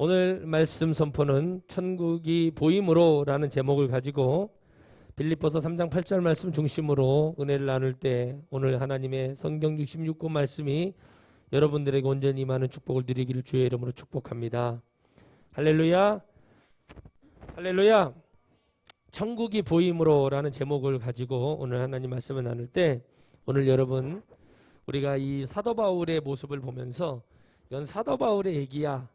오늘 말씀 선포는 천국이 보임으로라는 제목을 가지고 빌립보서 3장 8절 말씀 중심으로 은혜를 나눌 때 오늘 하나님의 성경 66권 말씀이 여러분들에게 온전히 임하는 축복을 누리기를 주의 이름으로 축복합니다. 할렐루야. 할렐루야. 천국이 보임으로라는 제목을 가지고 오늘 하나님 말씀을 나눌 때 오늘 여러분 우리가 이 사도 바울의 모습을 보면서 이건 사도 바울의 얘기야,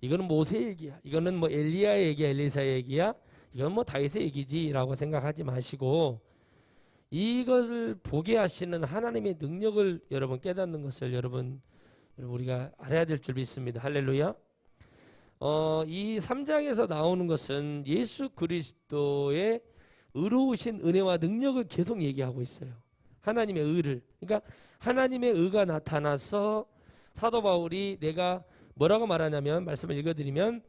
이거는 모세 얘기야, 이거는 뭐 엘리야의 얘기야, 엘리사의 얘기야, 이건 뭐 다윗의 얘기지라고 생각하지 마시고 이것을 보게 하시는 하나님의 능력을 여러분 깨닫는 것을 여러분 우리가 알아야 될 줄 믿습니다. 할렐루야. 이 3장에서 나오는 것은 예수 그리스도의 의로우신 은혜와 능력을 계속 얘기하고 있어요. 하나님의 의를. 그러니까 하나님의 의가 나타나서 사도 바울이 내가 뭐라고 말하냐면 말씀을 읽어드리면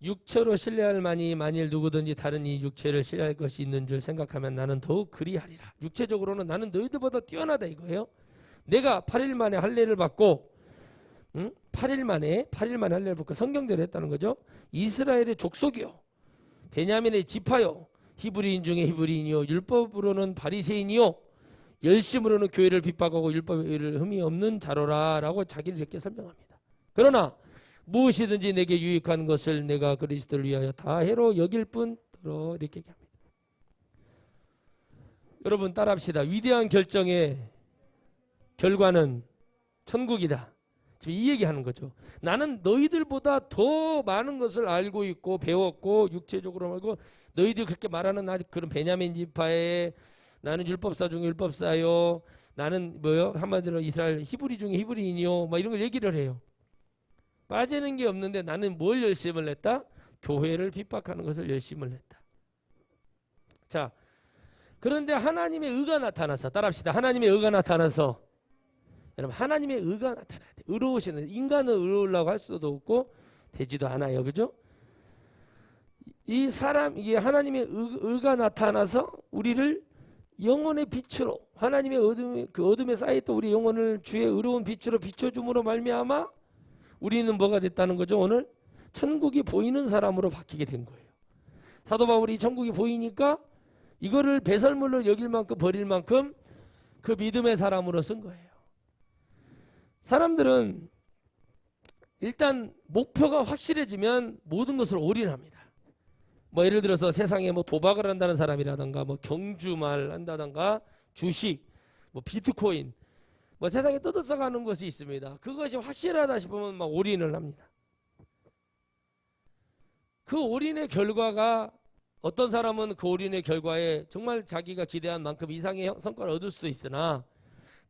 육체로 신뢰할 만이 만일 누구든지 다른 이 육체를 신뢰할 것이 있는 줄 생각하면 나는 더욱 그리하리라. 육체적으로는 나는 너희들보다 뛰어나다 이거예요. 내가 8일 만에 할례를 받고 8일 만에 할례를 받고 성경대로 했다는 거죠. 이스라엘의 족속이요, 베냐민의 지파요, 히브리인 중에 히브리인이요, 율법으로는 바리새인이요, 열심으로는 교회를 핍박하고 율법을 흠이 없는 자로라 라고 자기를 이렇게 설명합니다. 그러나 무엇이든지 내게 유익한 것을 내가 그리스도를 위하여 다 해로 여길 뿐더러 이렇게 얘기합니다. 여러분 따라합시다. 위대한 결정의 결과는 천국이다. 지금 이 얘기하는 거죠. 나는 너희들보다 더 많은 것을 알고 있고 배웠고 육체적으로 알고, 너희들이 그렇게 말하는 그런 베냐민 지파의 나는 율법사 중에 율법사요, 나는 뭐요, 한마디로 이스라엘 히브리 중에 히브리인이요, 막 이런 걸 얘기를 해요. 빠지는 게 없는데 나는 뭘 열심을 했다? 교회를 핍박하는 것을 열심을 했다. 자, 그런데 하나님의 의가 나타나서, 따라합시다. 하나님의 의가 나타나서, 여러분 하나님의 의가 나타나야 돼. 의로우시는, 인간은 의로우려고 할 수도 없고 되지도 않아요, 그죠? 이 사람, 이게 하나님의 의가 나타나서 우리를 영혼의 빛으로, 하나님의 어둠에 쌓여있던 우리 영혼을 주의 의로운 빛으로 비춰줌으로 말미암아 우리는 뭐가 됐다는 거죠? 오늘 천국이 보이는 사람으로 바뀌게 된 거예요. 사도 바울이 천국이 보이니까 이거를 배설물로 여길 만큼 버릴 만큼 그 믿음의 사람으로 쓴 거예요. 사람들은 일단 목표가 확실해지면 모든 것을 올인합니다. 뭐 예를 들어서 세상에 뭐 도박을 한다는 사람이라든가 뭐 경주말 한다든가 주식, 뭐 비트코인, 뭐 세상에 떠들썩하는 것이 있습니다. 그것이 확실하다 싶으면 막 올인을 합니다. 그 올인의 결과가, 어떤 사람은 그 올인의 결과에 정말 자기가 기대한 만큼 이상의 성과를 얻을 수도 있으나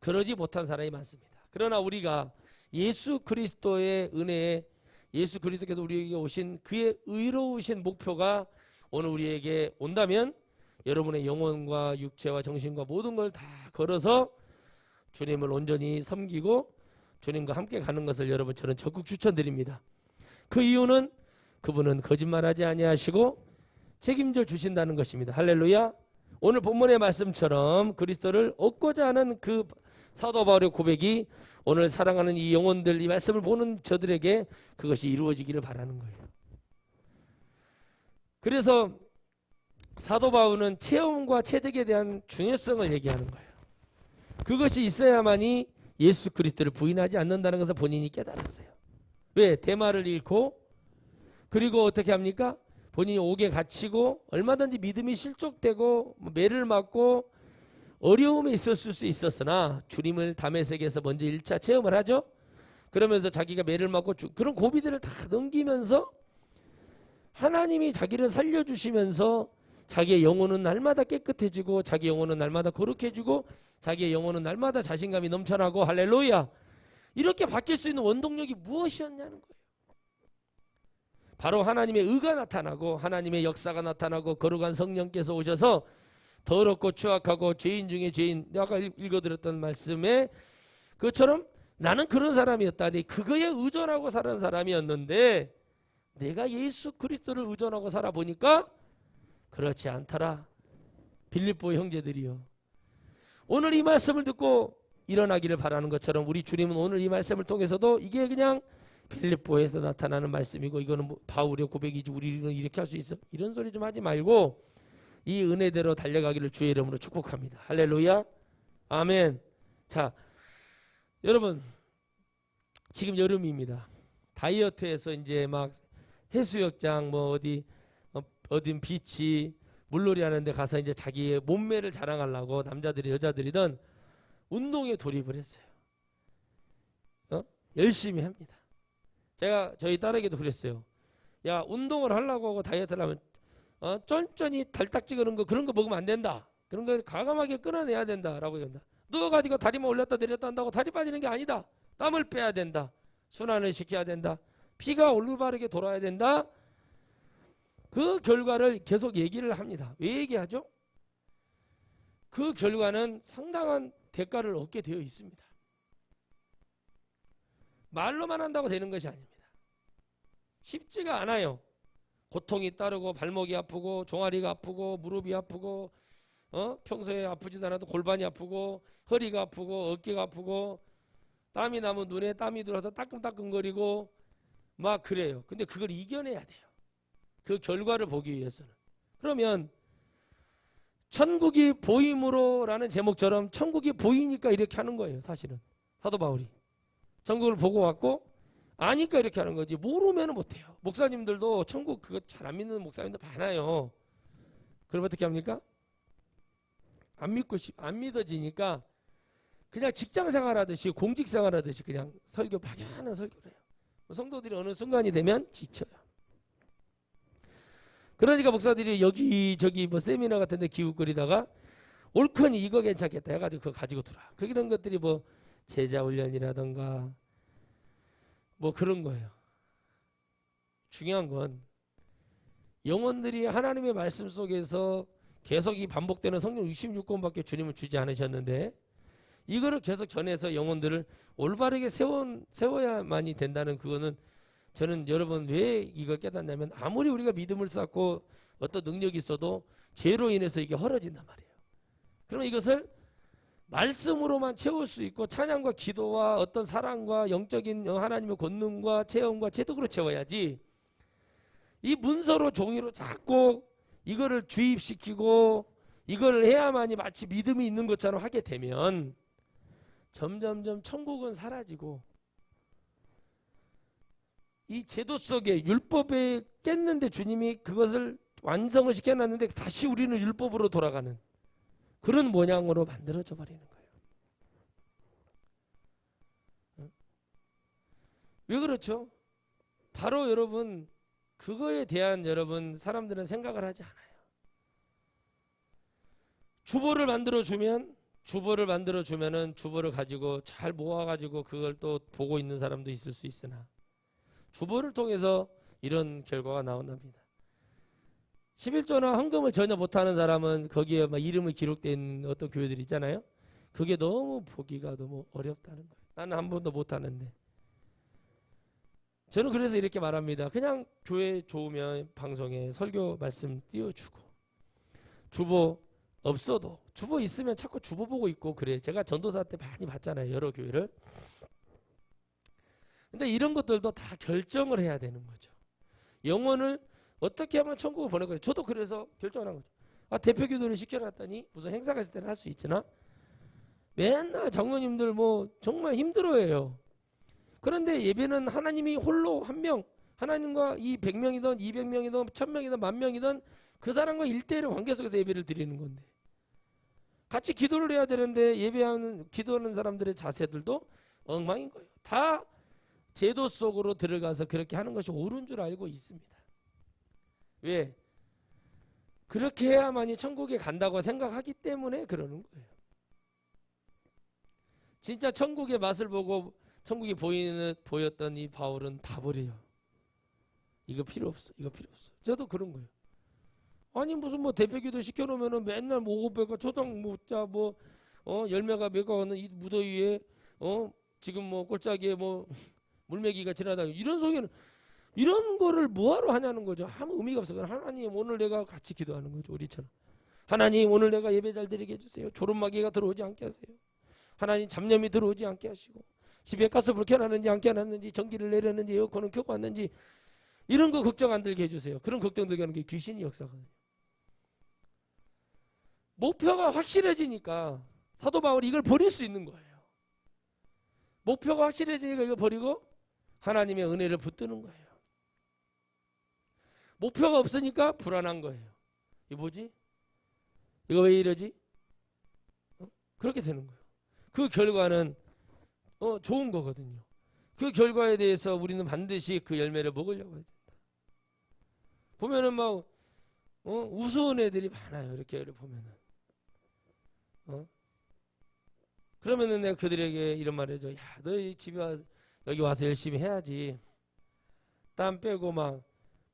그러지 못한 사람이 많습니다. 그러나 우리가 예수 그리스도의 은혜에, 예수 그리스도께서 우리에게 오신 그의 의로우신 목표가 오늘 우리에게 온다면 여러분의 영혼과 육체와 정신과 모든 걸 다 걸어서 주님을 온전히 섬기고 주님과 함께 가는 것을 여러분 저는 적극 추천드립니다. 그 이유는 그분은 거짓말하지 아니하시고 책임져 주신다는 것입니다. 할렐루야. 오늘 본문의 말씀처럼 그리스도를 얻고자 하는 그 사도 바울의 고백이 오늘 사랑하는 이 영혼들, 이 말씀을 보는 저들에게 그것이 이루어지기를 바라는 거예요. 그래서 사도 바울은 체험과 체득에 대한 중요성을 얘기하는 거예요. 그것이 있어야만이 예수 그리스도를 부인하지 않는다는 것을 본인이 깨달았어요. 왜? 대마를 잃고, 그리고 어떻게 합니까? 본인이 옥에 갇히고 얼마든지 믿음이 실족되고 매를 맞고 어려움이 있었을 수 있었으나 주님을 다메섹에서 먼저 1차 체험을 하죠. 그러면서 자기가 매를 맞고 그런 고비들을 다 넘기면서 하나님이 자기를 살려주시면서 자기의 영혼은 날마다 깨끗해지고 자기 영혼은 날마다 거룩해지고 자기의 영혼은 날마다 자신감이 넘쳐나고, 할렐루야. 이렇게 바뀔 수 있는 원동력이 무엇이었냐는 거예요. 바로 하나님의 의가 나타나고 하나님의 역사가 나타나고 거룩한 성령께서 오셔서 더럽고 추악하고 죄인 중에 죄인, 아까 읽어드렸던 말씀에 그것처럼 나는 그런 사람이었다. 그거에 의존하고 사는 사람이었는데 내가 예수 그리스도를 의존하고 살아보니까 그렇지 않더라. 빌립보 형제들이요, 오늘 이 말씀을 듣고 일어나기를 바라는 것처럼 우리 주님은 오늘 이 말씀을 통해서도 이게 그냥 빌립보에서 나타나는 말씀이고 이거는 뭐 바울의 고백이지 우리는 이렇게 할 수 있어. 이런 소리 좀 하지 말고 이 은혜대로 달려가기를 주의 이름으로 축복합니다. 할렐루야. 아멘. 자, 여러분 지금 여름입니다. 다이어트에서 이제 막 해수욕장 뭐 어딘 비치 물놀이 하는데 가서 이제 자기의 몸매를 자랑하려고 남자들이 여자들이든 운동에 돌입을 했어요. 열심히 합니다. 제가 저희 딸에게도 그랬어요. 야, 운동을 하려고 하고 다이어트를 하면 쫀쫀이 달딱지거는 거 그런 거 먹으면 안 된다. 그런 거 과감하게 끊어내야 된다라고 한다. 누워가지고 다리만 올렸다 내렸다 한다고 다리 빠지는 게 아니다. 땀을 빼야 된다. 순환을 시켜야 된다. 피가 올바르게 돌아야 된다. 그 결과를 계속 얘기를 합니다. 왜 얘기하죠? 그 결과는 상당한 대가를 얻게 되어 있습니다. 말로만 한다고 되는 것이 아닙니다. 쉽지가 않아요. 고통이 따르고 발목이 아프고 종아리가 아프고 무릎이 아프고 평소에 아프지도 않아도 골반이 아프고 허리가 아프고 어깨가 아프고 땀이 나면 눈에 땀이 들어서 따끔따끔거리고 막 그래요. 근데 그걸 이겨내야 돼요. 그 결과를 보기 위해서는. 그러면 천국이 보임으로라는 제목처럼 천국이 보이니까 이렇게 하는 거예요. 사실은 사도 바울이 천국을 보고 왔고 아니까 이렇게 하는 거지 모르면 못해요. 목사님들도 천국 그거 잘 안 믿는 목사님들 많아요. 그럼 어떻게 합니까? 안 믿어지니까 그냥 직장생활 하듯이 공직생활 하듯이 그냥 설교 막연한 설교를 해요. 성도들이 어느 순간이 되면 지쳐요. 그러니까 목사들이 여기저기 뭐 세미나 같은 데 기웃거리다가 옳거니 이거 괜찮겠다 해가지고 그거 가지고 돌아. 그런 것들이 뭐 제자훈련이라던가 뭐 그런 거예요. 중요한 건 영혼들이 하나님의 말씀 속에서 계속 이 반복되는 성경 66권밖에 주님은 주지 않으셨는데 이거를 계속 전해서 영혼들을 올바르게 세워야만이 된다는 그거는 저는 여러분 왜 이걸 깨닫냐면 아무리 우리가 믿음을 쌓고 어떤 능력이 있어도 죄로 인해서 이게 헐어진단 말이에요. 그러면 이것을 말씀으로만 채울 수 있고 찬양과 기도와 어떤 사랑과 영적인 하나님의 권능과 체험과 체득으로 채워야지 이 문서로 종이로 자꾸 이거를 주입시키고 이거를 해야만이 마치 믿음이 있는 것처럼 하게 되면 점점점 천국은 사라지고 이 제도 속에 율법에 깼는데 주님이 그것을 완성을 시켜놨는데 다시 우리는 율법으로 돌아가는 그런 모양으로 만들어져 버리는 거예요. 왜 그렇죠? 바로 여러분 그거에 대한 여러분 사람들은 생각을 하지 않아요. 주보를 만들어주면은 주보를 가지고 잘 모아가지고 그걸 또 보고 있는 사람도 있을 수 있으나 주보를 통해서 이런 결과가 나온답니다. 11조나 헌금을 전혀 못하는 사람은 거기에 막 이름이 기록된 어떤 교회들이 있잖아요. 그게 너무 보기가 너무 어렵다는 거예요. 나는 한 번도 못하는데. 저는 그래서 이렇게 말합니다. 그냥 교회 좋으면 방송에 설교 말씀 띄워주고 주보 없어도 주보 있으면 자꾸 주보 보고 있고 그래. 제가 전도사 때 많이 봤잖아요. 여러 교회를. 근데 이런 것들도 다 결정을 해야 되는 거죠. 영혼을 어떻게 하면 천국을 보낼 거예요. 저도 그래서 결정을 한 거죠. 대표기도를 시켜놨더니 무슨 행사가 있을 때는 할 수 있지나 맨날 장로님들 뭐 정말 힘들어해요. 그런데 예배는 하나님이 홀로 한 명, 하나님과 이 100명이든 200명이든 1000명이든 10,000명이든 그 사람과 1대1의 관계 속에서 예배를 드리는 건데 같이 기도를 해야 되는데 기도하는 사람들의 자세들도 엉망인 거예요. 다 제도 속으로 들어가서 그렇게 하는 것이 옳은 줄 알고 있습니다. 왜? 그렇게 해야만이 천국에 간다고 생각하기 때문에 그러는 거예요. 진짜 천국의 맛을 보고 천국이 보였던 이 바울은 다 버려요. 이거 필요 없어. 이거 필요 없어. 저도 그런 거예요. 아니 무슨 뭐 대표기도 시켜놓으면은 맨날 뭐 오고배가 초당 모자 뭐 열매가 맺어가는 이 무더위에 지금 뭐 꼴짝이에 뭐 물메기가 지나다니고 이런 속에는 이런 거를 뭐하러 하냐는 거죠. 아무 의미가 없어요. 하나님 오늘 내가 같이 기도하는 거죠. 우리처럼. 하나님 오늘 내가 예배 잘 드리게 해주세요. 조름마귀가 들어오지 않게 하세요. 하나님 잡념이 들어오지 않게 하시고 집에 가스불 켜놨는지 안 켜놨는지, 전기를 내렸는지, 에어컨은 켜고 왔는지, 이런 거 걱정 안 들게 해주세요. 그런 걱정 들게 하는 게 귀신이 역사거든요. 목표가 확실해지니까 사도 바울이 이걸 버릴 수 있는 거예요. 목표가 확실해지니까 이걸 버리고 하나님의 은혜를 붙드는 거예요. 목표가 없으니까 불안한 거예요. 이게 뭐지? 이거 왜 이러지? 그렇게 되는 거예요. 그 결과는 좋은 거거든요. 그 결과에 대해서 우리는 반드시 그 열매를 먹으려고 해야 된다. 보면은 막 우스운 애들이 많아요. 이렇게 보면은 그러면은 내가 그들에게 이런 말을 해줘. 야, 너희 집에 여기 와서 열심히 해야지. 땀 빼고 막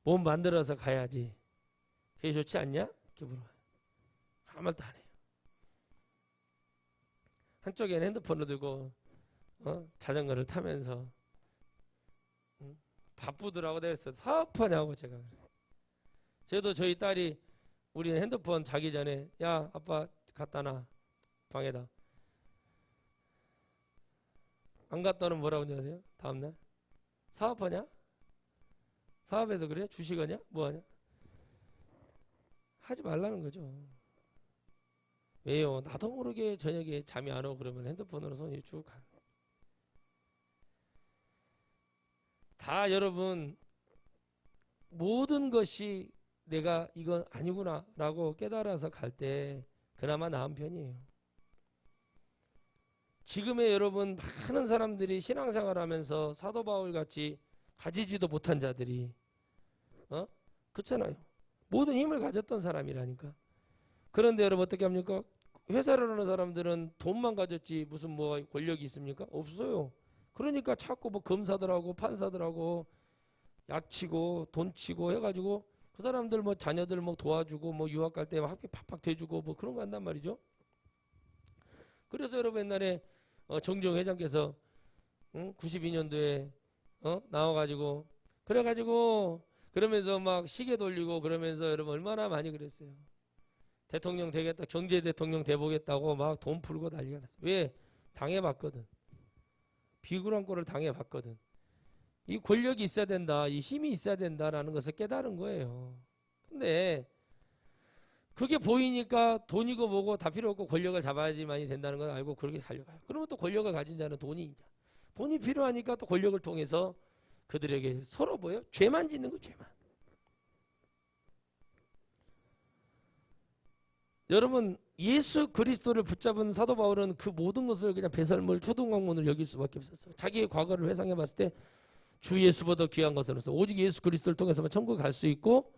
몸 만들어서 가야지. 그게 좋지 않냐? 이렇게 물어봐요. 아무 말도 안 해요. 한쪽에는 핸드폰을 들고 자전거를 타면서 바쁘더라고. 그래서 사업하냐고 제가 그랬어요. 저도 저희 딸이 우리는 핸드폰 자기 전에 야 아빠 갖다 놔 방에다. 안 갖다 놓으면 뭐라고 하세요? 다음날 사업하냐? 사업해서 그래? 주식하냐? 뭐하냐? 하지 말라는 거죠. 왜요? 나도 모르게 저녁에 잠이 안 오고 그러면 핸드폰으로 손이 쭉 가. 다 여러분 모든 것이 내가 이건 아니구나 라고 깨달아서 갈 때 그나마 나은 편이에요. 지금의 여러분 많은 사람들이 신앙생활 하면서 사도 바울 같이 가지지도 못한 자들이 그렇잖아요. 모든 힘을 가졌던 사람이라니까. 그런데 여러분 어떻게 합니까? 회사를 하는 사람들은 돈만 가졌지 무슨 뭐 권력이 있습니까? 없어요. 그러니까 자꾸 뭐 검사들하고 판사들하고 약치고 돈치고 해가지고 그 사람들 뭐 자녀들 뭐 도와주고 뭐 유학 갈 때 학비 팍팍 대주고 뭐 그런 거 한단 말이죠. 그래서 여러분 옛날에 정종 회장께서 92년도에 나와가지고 그래가지고 그러면서 막 시계 돌리고 그러면서 여러분 얼마나 많이 그랬어요. 대통령 되겠다, 경제 대통령 돼보겠다고 막 돈 풀고 난리가 났어요. 왜? 당해봤거든. 비굴한 꼴을 당해봤거든. 이 권력이 있어야 된다, 이 힘이 있어야 된다라는 것을 깨달은 거예요. 근데 그게 보이니까 돈이고 뭐고 다 필요 없고 권력을 잡아야지만이 된다는 걸 알고 그렇게 달려가요. 그러면 또 권력을 가진 자는 돈이 필요하니까 또 권력을 통해서 그들에게 서로 뭐예요? 죄만 짓는 거, 죄만. 여러분 예수 그리스도를 붙잡은 사도 바울은 그 모든 것을 그냥 배설물 초등학문을 여길 수밖에 없었어요. 자기의 과거를 회상해 봤을 때 주 예수보다 귀한 것으로서 오직 예수 그리스도를 통해서만 천국에 갈 수 있고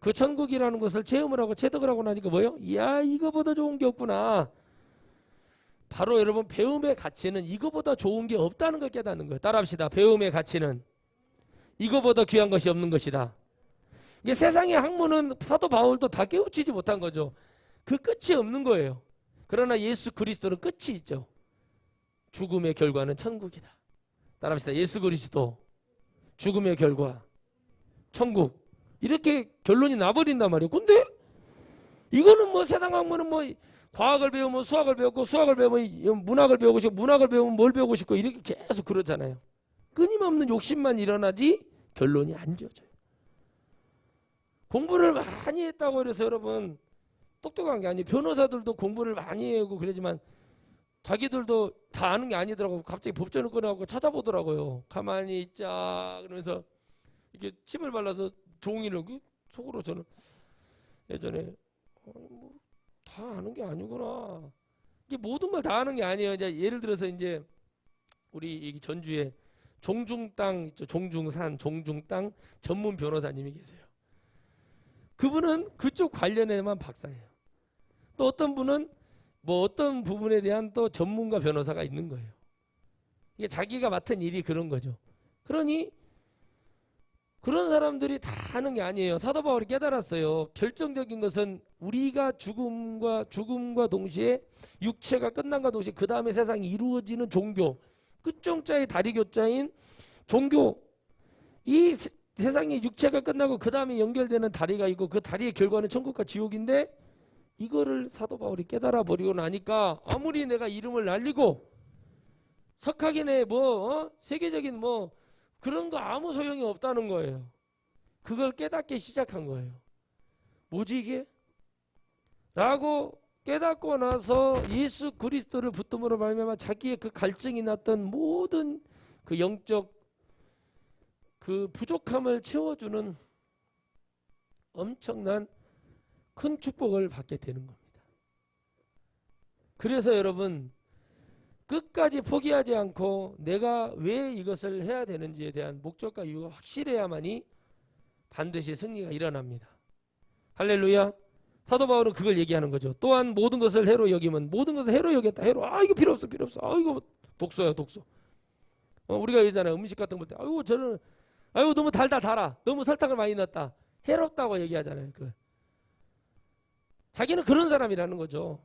그 천국이라는 것을 체험을 하고 체득을 하고 나니까 뭐예요? 이야 이거보다 좋은 게 없구나. 바로 여러분 배움의 가치는 이거보다 좋은 게 없다는 걸 깨닫는 거예요. 따라합시다. 배움의 가치는 이거보다 귀한 것이 없는 것이다. 이게 세상의 학문은 사도 바울도 다 깨우치지 못한 거죠. 그 끝이 없는 거예요. 그러나 예수 그리스도는 끝이 있죠. 죽음의 결과는 천국이다. 따라합시다. 예수 그리스도 죽음의 결과 천국 이렇게 결론이 나버린단 말이에요. 근데 이거는 뭐 세상 학문은 뭐 과학을 배우면 수학을 배웠고 수학을 배우면 문학을 배우고 싶고 문학을 배우면 뭘 배우고 싶고 이렇게 계속 그러잖아요. 끊임없는 욕심만 일어나지 결론이 안 지어져요. 공부를 많이 했다고 해서 여러분 똑똑한 게 아니에요. 변호사들도 공부를 많이 하고 그러지만 자기들도 다 아는 게 아니더라고요. 갑자기 법전을 꺼내갖고 찾아보더라고요. 가만히 있자 그러면서 이렇게 침을 발라서 종이를 속으로 저는 예전에 뭐 다 아는 게 아니구나. 이게 모든 걸 다 아는 게 아니에요. 이제 예를 들어서 이제 우리 전주에 종중땅 있죠. 종중산 종중땅 전문 변호사님이 계세요. 그분은 그쪽 관련에만 박사예요. 또 어떤 분은 뭐 어떤 부분에 대한 또 전문가 변호사가 있는 거예요. 이게 자기가 맡은 일이 그런 거죠. 그러니 그런 사람들이 다 하는 게 아니에요. 사도 바울이 깨달았어요. 결정적인 것은 우리가 죽음과 동시에 육체가 끝난과 동시에 그 다음에 세상이 이루어지는 종교, 끝종자의 다리교자인 종교, 이 세상에 육체가 끝나고 그 다음에 연결되는 다리가 있고 그 다리의 결과는 천국과 지옥인데 이거를 사도 바울이 깨달아 버리고 나니까 아무리 내가 이름을 날리고 석학인의 뭐 세계적인 뭐 그런 거 아무 소용이 없다는 거예요. 그걸 깨닫기 시작한 거예요. 뭐지 이게? 라고 깨닫고 나서 예수 그리스도를 붙듦으로 말미암아 자기의 그 갈증이 났던 모든 그 영적 그 부족함을 채워주는 엄청난 큰 축복을 받게 되는 겁니다. 그래서 여러분 끝까지 포기하지 않고 내가 왜 이것을 해야 되는지에 대한 목적과 이유가 확실해야만이 반드시 승리가 일어납니다. 할렐루야. 사도 바울은 그걸 얘기하는 거죠. 또한 모든 것을 해로 여기면 모든 것을 해로 여겼다. 해로. 이거 필요 없어. 필요 없어. 이거 독소야 독소. 우리가 얘기하잖아요. 음식 같은 거 볼 때 저는 너무 달아. 너무 설탕을 많이 넣었다. 해롭다고 얘기하잖아요. 자기는 그런 사람이라는 거죠.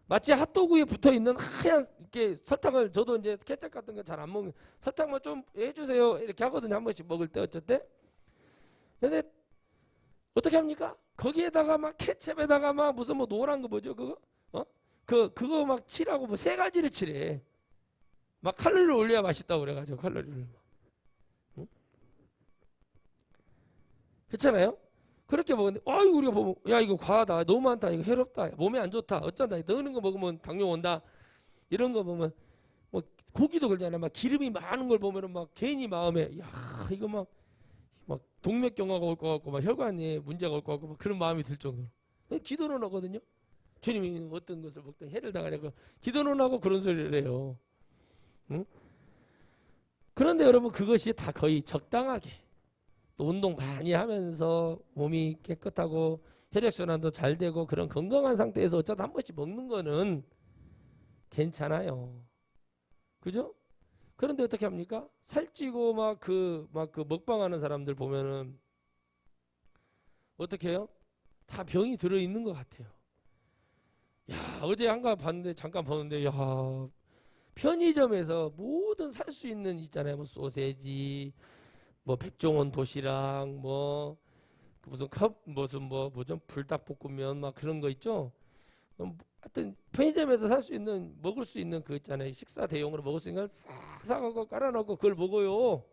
마치 핫도그에 붙어 있는 하얀 이렇게 설탕을 저도 이제 케첩 같은 거 잘 안 먹는 설탕만 좀 해주세요 이렇게 하거든요. 한 번씩 먹을 때 어쩔 때. 근데 어떻게 합니까? 거기에다가 막 케첩에다가 막 무슨 뭐 노란 거 뭐죠 그거? 그거 막 칠하고 뭐 세 가지를 칠해. 막 칼로리를 올려야 맛있다고 그래가지고 칼로리를. 응? 그렇잖아요? 그렇게 먹는데 우리가 보면 야 이거 과하다 너무 많다 이거 해롭다 몸에 안 좋다 어쩐다 넣는 거 먹으면 당뇨 온다 이런 거 보면 뭐 고기도 그러잖아요. 막 기름이 많은 걸 보면은 막 괜히 마음에 야 이거 막 동맥경화가 올 것 같고 막 혈관에 문제가 올 것 같고 막 그런 마음이 들 정도로 기도는 하거든요. 주님이 어떤 것을 먹든 해를 당하냐고 기도는 하고 그런 소리를 해요. 응? 그런데 여러분 그것이 다 거의 적당하게 또 운동 많이 하면서 몸이 깨끗하고 혈액순환도 잘 되고 그런 건강한 상태에서 어쩌다 한 번씩 먹는 거는 괜찮아요. 그죠? 그런데 어떻게 합니까? 살찌고 막 그 먹방하는 사람들 보면은 어떻게 해요? 다 병이 들어있는 것 같아요. 야, 어제 잠깐 보는데, 야, 편의점에서 모든 살 수 있는 있잖아요. 뭐 소세지, 뭐 백종원 도시락, 뭐 무슨 무슨 불닭볶음면 막 그런 거 있죠. 하여튼 편의점에서 살 수 있는 먹을 수 있는 그 있잖아요. 식사 대용으로 먹을 수 있는 걸 싹 사가고 깔아놓고 그걸 먹어요.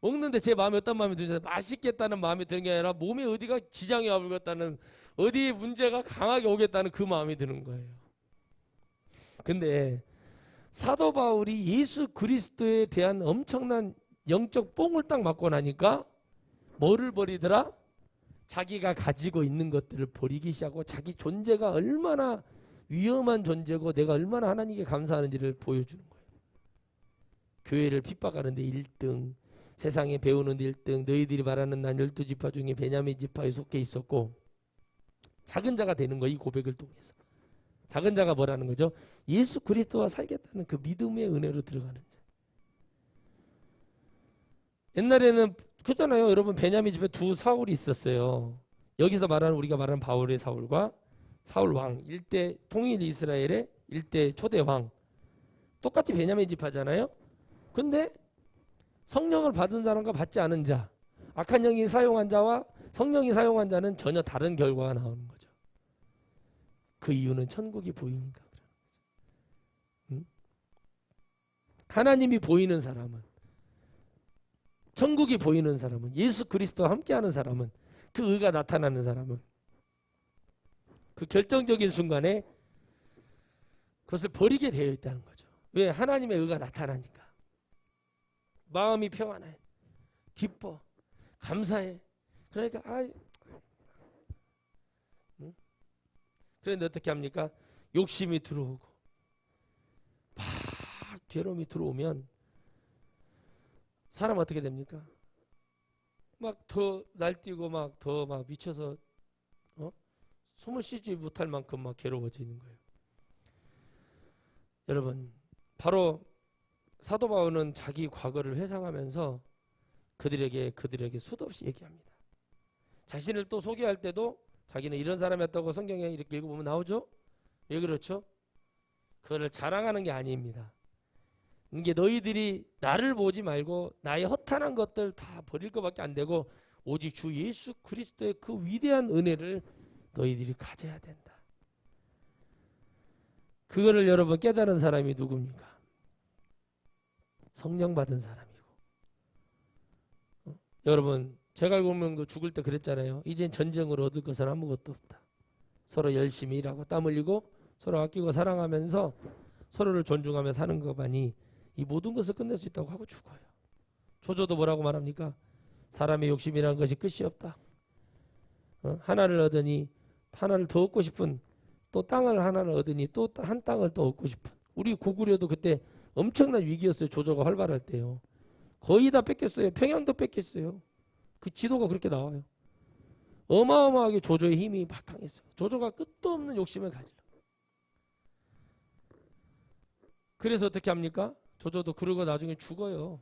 먹는데 제 마음이 어떤 마음이 드냐면 맛있겠다는 마음이 드는 게 아니라 몸에 어디가 지장이 와버렸다는 어디 문제가 강하게 오겠다는 그 마음이 드는 거예요. 근데 사도 바울이 예수 그리스도에 대한 엄청난 영적 뽕을 딱 맞고 나니까 뭐를 버리더라? 자기가 가지고 있는 것들을 버리기 시작하고 자기 존재가 얼마나 위험한 존재고 내가 얼마나 하나님께 감사하는지를 보여주는 거예요. 교회를 핍박하는데 1등, 세상에 배우는데 1등, 너희들이 말하는 난 12지파 중에 베냐민 지파에 속해 있었고 작은 자가 되는 거예요. 이 고백을 통해서. 작은 자가 뭐라는 거죠? 예수 그리스도와 살겠다는 그 믿음의 은혜로 들어가는 자. 옛날에는 그렇잖아요. 여러분 베냐민 집에 두 사울이 있었어요. 여기서 말하는 우리가 말하는 바울의 사울과 사울 왕 일대 통일 이스라엘의 일대 초대 왕 똑같이 베냐민 지파잖아요. 근데 성령을 받은 사람과 받지 않은 자 악한 영이 사용한 자와 성령이 사용한 자는 전혀 다른 결과가 나오는 거죠. 그 이유는 천국이 보이니까 그러는 거죠. 응? 하나님이 보이는 사람은 천국이 보이는 사람은 예수 그리스도와 함께하는 사람은 그 의가 나타나는 사람은 그 결정적인 순간에 그것을 버리게 되어 있다는 거죠. 왜? 하나님의 의가 나타나니까. 마음이 평안해. 기뻐. 감사해. 그러니까 응? 그런데 어떻게 합니까? 욕심이 들어오고 막 괴로움이 들어오면 사람 어떻게 됩니까? 막 더 날뛰고 막 더 막 미쳐서 숨을 쉬지 못할 만큼 막 괴로워지는 거예요. 여러분, 바로 사도 바울은 자기 과거를 회상하면서 그들에게 수도 없이 얘기합니다. 자신을 또 소개할 때도 자기는 이런 사람이었다고 성경에 이렇게 읽어보면 나오죠? 왜 그렇죠? 그거를 자랑하는 게 아닙니다. 이게 너희들이 나를 보지 말고 나의 허탄한 것들 다 버릴 것밖에 안 되고 오직 주 예수 그리스도의 그 위대한 은혜를 너희들이 가져야 된다. 그거를 여러분 깨달은 사람이 누굽니까? 성령 받은 사람이고. 여러분 제갈공명도 죽을 때 그랬잖아요. 이젠 전쟁으로 얻을 것은 아무것도 없다. 서로 열심히 일하고 땀 흘리고 서로 아끼고 사랑하면서 서로를 존중하며 사는 것만이 이 모든 것을 끝낼 수 있다고 하고 죽어요. 조조도 뭐라고 말합니까? 사람의 욕심이라는 것이 끝이 없다. 하나를 얻으니 하나를 더 얻고 싶은, 또 땅을 하나를 얻으니 또 한 땅을 또 얻고 싶은. 우리 고구려도 그때 엄청난 위기였어요. 조조가 활발할 때요. 거의 다 뺏겼어요. 평양도 뺏겼어요. 그 지도가 그렇게 나와요. 어마어마하게 조조의 힘이 막 강했어요. 조조가 끝도 없는 욕심을 가지려. 그래서 어떻게 합니까? 조조도 그러고 나중에 죽어요.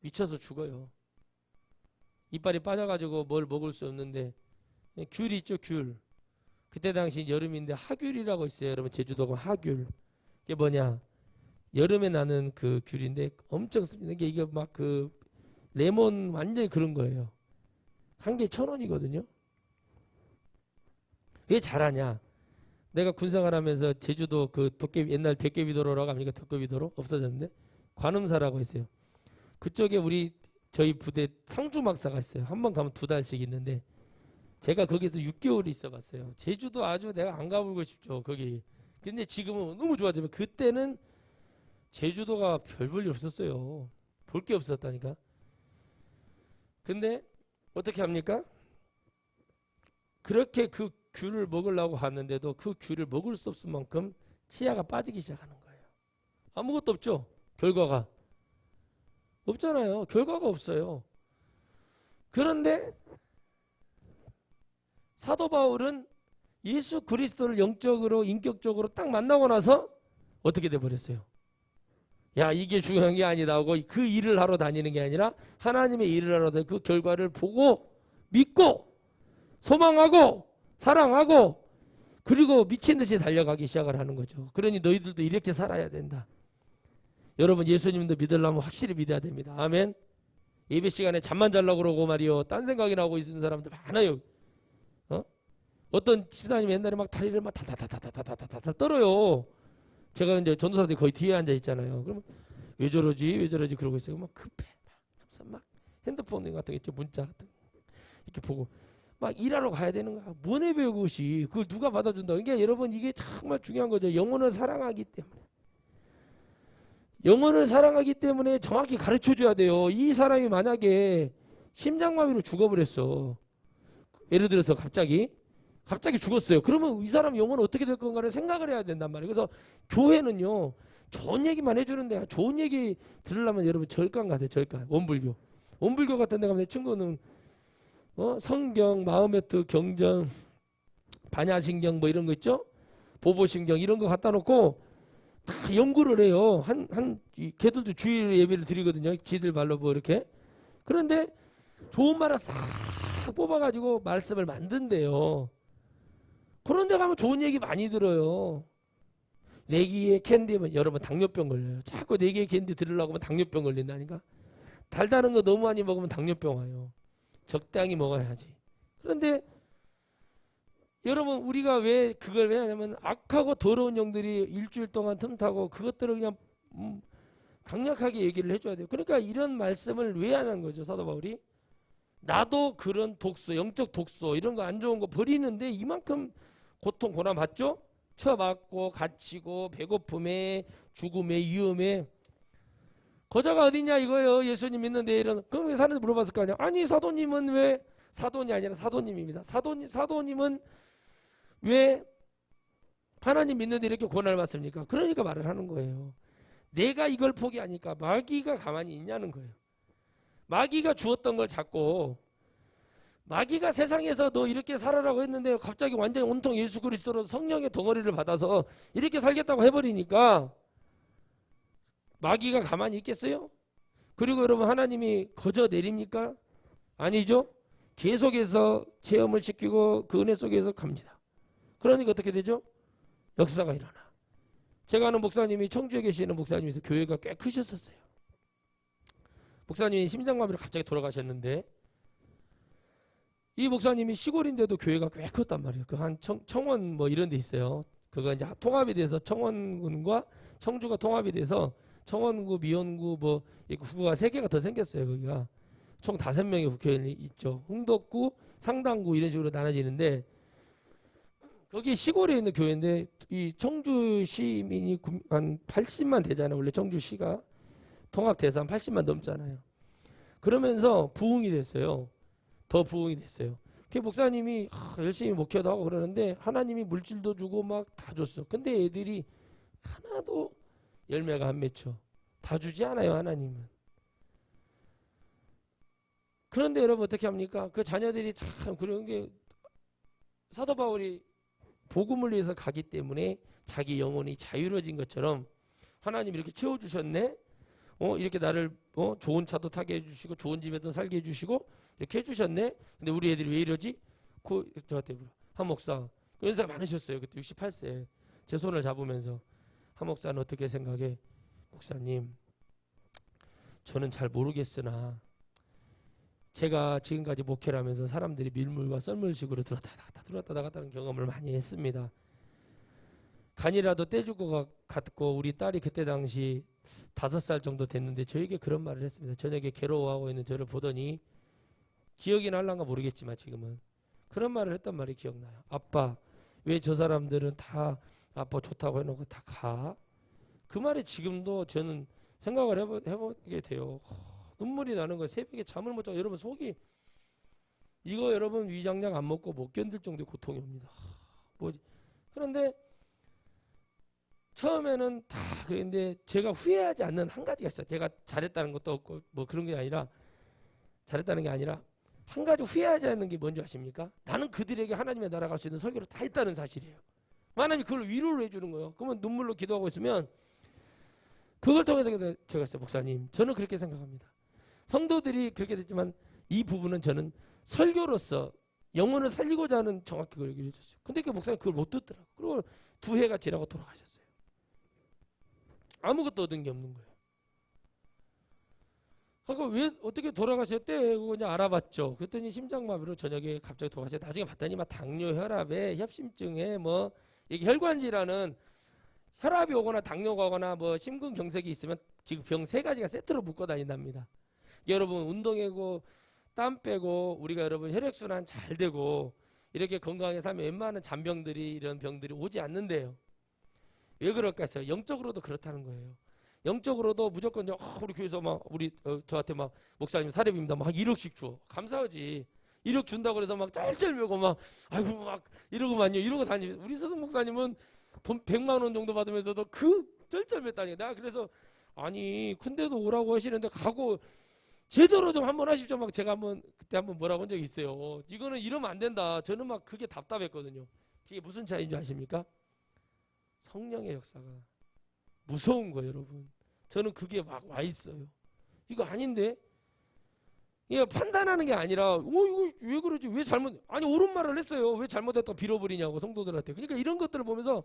미쳐서 죽어요. 이빨이 빠져가지고 뭘 먹을 수 없는데, 귤이 있죠, 귤. 그때 당시 여름인데 하귤이라고 있어요. 여러분 제주도 가면 하귤. 이게 뭐냐? 여름에 나는 그 귤인데 엄청 씁니다. 이게 막 그 레몬 완전히 그런 거예요. 한 개 1,000원이거든요. 왜 잘하냐? 내가 군생활하면서 제주도 그 도깨비, 옛날 도깨비도로라고 합니까? 도깨비도로 없어졌는데 관음사라고 있어요. 그쪽에 저희 부대 상주막사가 있어요. 한 번 가면 2달씩 있는데 제가 거기서 6개월 있어봤어요. 제주도 아주 내가 안 가보고 싶죠, 거기. 근데 지금은 너무 좋아지면, 그때는 제주도가 별 볼 일 없었어요. 볼 게 없었다니까. 근데 어떻게 합니까? 그렇게 그 귤을 먹으려고 갔는데도 그 귤을 먹을 수 없을 만큼 치아가 빠지기 시작하는 거예요. 아무것도 없죠. 결과가 없잖아요. 결과가 없어요. 그런데 사도 바울은 예수 그리스도를 영적으로 인격적으로 딱 만나고 나서 어떻게 돼버렸어요? 야, 이게 중요한 게 아니다 하고 그 일을 하러 다니는 게 아니라 하나님의 일을 하러 다니고 그 결과를 보고 믿고 소망하고 사랑하고 그리고 미친 듯이 달려가기 시작을 하는 거죠. 그러니 너희들도 이렇게 살아야 된다. 여러분 예수님도 믿으려면 확실히 믿어야 됩니다. 아멘. 예배 시간에 잠만 자려고 그러고 말이요, 딴 생각이 나고 있는 사람들 많아요. 어떤 집사님 옛날에 막 다리를 막 달달달달달달달달 떨어요. 제가 이제 전도사들이 거의 뒤에 앉아 있잖아요. 그러면 왜 저러지 그러고 있어요. 막 급해, 막 핸드폰 같은 거 있죠, 문자 같은 거 이렇게 보고 막 일하러 가야 되는 거야. 뭐네 배우고시 그걸 누가 받아준다. 그러니까 여러분 이게 정말 중요한 거죠. 영혼을 사랑하기 때문에 정확히 가르쳐 줘야 돼요. 이 사람이 만약에 심장마비로 죽어버렸어. 예를 들어서 갑자기 죽었어요. 그러면 이 사람 영혼은 어떻게 될 건가를 생각을 해야 된단 말이에요. 그래서 교회는요, 좋은 얘기만 해주는데, 좋은 얘기 들으려면 여러분 절간 가세요. 절간. 원불교 같은 데 가면 내 친구는 성경, 마음의 뜻, 경전, 반야신경 뭐 이런 거 있죠? 보보신경 이런 거 갖다 놓고 다 연구를 해요. 걔들도 주일 예배를 드리거든요. 지들 말로 뭐 이렇게. 그런데 좋은 말을 싹 뽑아가지고 말씀을 만든대요. 그런 데 가면 좋은 얘기 많이 들어요. 내기의 캔디면 여러분 당뇨병 걸려요. 자꾸 내기의 캔디 들으려고 하면 당뇨병 걸린다니까. 달달한 거 너무 많이 먹으면 당뇨병 와요. 적당히 먹어야지. 그런데 여러분 우리가 왜 그걸 왜 하냐면 악하고 더러운 영들이 일주일 동안 틈타고 그것들을 그냥 강력하게 얘기를 해줘야 돼요. 그러니까 이런 말씀을 왜 하는 거죠, 사도 바울이? 나도 그런 독소, 영적 독소 이런 거 안 좋은 거 버리는데 이만큼 고통 고난 받죠? 쳐맞고 갇히고 배고픔에 죽음에 위험에 거자가 어디냐 이거예요. 예수님 믿는데 이런. 그럼 왜 사람들 물어봤을 거 아니야. 아니 사도님은 왜, 사도니 아니라 사도님입니다. 사도님은 왜 하나님 믿는데 이렇게 고난을 받습니까? 그러니까 말을 하는 거예요. 내가 이걸 포기하니까 마귀가 가만히 있냐는 거예요. 마귀가 주었던 걸 잡고, 마귀가 세상에서 너 이렇게 살아라고 했는데 갑자기 완전히 온통 예수 그리스도로 성령의 덩어리를 받아서 이렇게 살겠다고 해버리니까 마귀가 가만히 있겠어요? 그리고 여러분 하나님이 거저 내립니까? 아니죠. 계속해서 체험을 시키고 그 은혜 속에서 갑니다. 그러니까 어떻게 되죠? 역사가 일어나. 제가 아는 목사님이 청주에 계시는 목사님이서 교회가 꽤 크셨었어요. 목사님이 심장마비로 갑자기 돌아가셨는데 이 목사님이 시골인데도 교회가 꽤 컸단 말이에요. 그 한 청원 뭐 이런 데 있어요. 그거 이제 통합이 돼서 청원군과 청주가 통합이 돼서 청원구, 미원구 뭐 이 구가 3개가 더 생겼어요. 거기가 총 5명의 국회의원이 있죠. 흥덕구, 상당구 이런 식으로 나눠지는데 거기 시골에 있는 교회인데 이 청주 시민이 한 80만 되잖아요. 원래 청주시가 통합 대상 80만 넘잖아요. 그러면서 부흥이 됐어요. 더 부흥이 됐어요. 그 목사님이 열심히 목회도 하고 그러는데 하나님이 물질도 주고 막 다 줬어. 근데 애들이 하나도 열매가 안 맺혀. 다 주지 않아요, 하나님은. 그런데 여러분 어떻게 합니까? 그 자녀들이 참 그런 게 사도 바울이 복음을 위해서 가기 때문에 자기 영혼이 자유로워진 것처럼 하나님 이렇게 채워주셨네. 이렇게 나를 좋은 차도 타게 해주시고 좋은 집에도 살게 해주시고 이렇게 해주셨네. 근데 우리 애들이 왜 이러지? 저한테 물어. 한 목사 연세가 많으셨어요. 그때 68세. 제 손을 잡으면서 한 목사는 어떻게 생각해? 목사님, 저는 잘 모르겠으나 제가 지금까지 목회를 하면서 사람들이 밀물과 썰물식으로 들었다 나갔다는 경험을 많이 했습니다. 간이라도 떼줄 것 같고 우리 딸이 그때 당시 5살 정도 됐는데 저에게 그런 말을 했습니다. 저녁에 괴로워하고 있는 저를 보더니 기억이 날란가 모르겠지만 지금은 그런 말을 했단 말이 기억나요. 아빠, 왜 저 사람들은 다 아빠 좋다고 해놓고 다 가? 그 말이 지금도 저는 생각을 해보게 돼요. 눈물이 나는 거예요. 새벽에 잠을 못 자고 여러분 속이 이거 여러분 위장약 안 먹고 못 견딜 정도의 고통이 옵니다. 뭐지? 그런데 처음에는 다 그랬는데 제가 후회하지 않는 한 가지가 있어요. 제가 잘했다는 것도 없고 뭐 그런 게 아니라 잘했다는 게 아니라 한 가지 후회하지 않는 게 뭔지 아십니까? 나는 그들에게 하나님의 나라 갈 수 있는 설교를 다 했다는 사실이에요. 하나님이 그걸 위로를 해주는 거예요. 그러면 눈물로 기도하고 있으면 그걸 통해서 제가 했어요. 목사님, 저는 그렇게 생각합니다. 성도들이 그렇게 됐지만 이 부분은 저는 설교로서 영혼을 살리고자 하는 정확히 그걸 얘기해 줬어요. 근데 그 목사님 그걸 못 듣더라고요. 그리고 2해가 지나고 돌아가셨어요. 아무것도 얻은 게 없는 거예요. 그러니까 왜 어떻게 돌아가셨대? 그거 그냥 알아봤죠. 그랬더니 심장마비로 저녁에 갑자기 돌아가셨어요. 나중에 봤더니 막 당뇨, 혈압에, 협심증에 뭐 이게 혈관질환은 혈압이 오거나 당뇨가 오거나 뭐 심근경색이 있으면 지금 병 3가지가 세트로 묶어 다닌답니다. 여러분 운동하고 땀 빼고 우리가 여러분 혈액순환 잘 되고 이렇게 건강하게 살면 웬만한 잔병들이 이런 병들이 오지 않는데요. 왜 그럴까 했어요. 영적으로도 그렇다는 거예요. 영적으로도 무조건 우리 교회에서 막 우리 저한테 막 목사님 사례비입니다. 막 1억씩 줘. 감사하지. 1억 준다고 그래서 막 쩔쩔매고 막 아이고 막 이러고만요. 이러고 다니면서 우리 서동 목사님은 돈 100만 원 정도 받으면서도 그 쩔쩔맸다니. 나 그래서 아니 근데도 오라고 하시는데 가고 제대로 좀 한번 하십시오. 막 제가 그때 한번 뭐라고 한 적이 있어요. 이거는 이러면 안 된다. 저는 막 그게 답답했거든요. 그게 무슨 차이인 줄 아십니까? 성령의 역사가 무서운 거예요, 여러분. 저는 그게 막 와 있어요. 이거 아닌데? 이게 판단하는 게 아니라, 이거 왜 그러지? 왜 잘못, 아니, 옳은 말을 했어요. 왜 잘못했다고 빌어버리냐고, 성도들한테. 그러니까 이런 것들을 보면서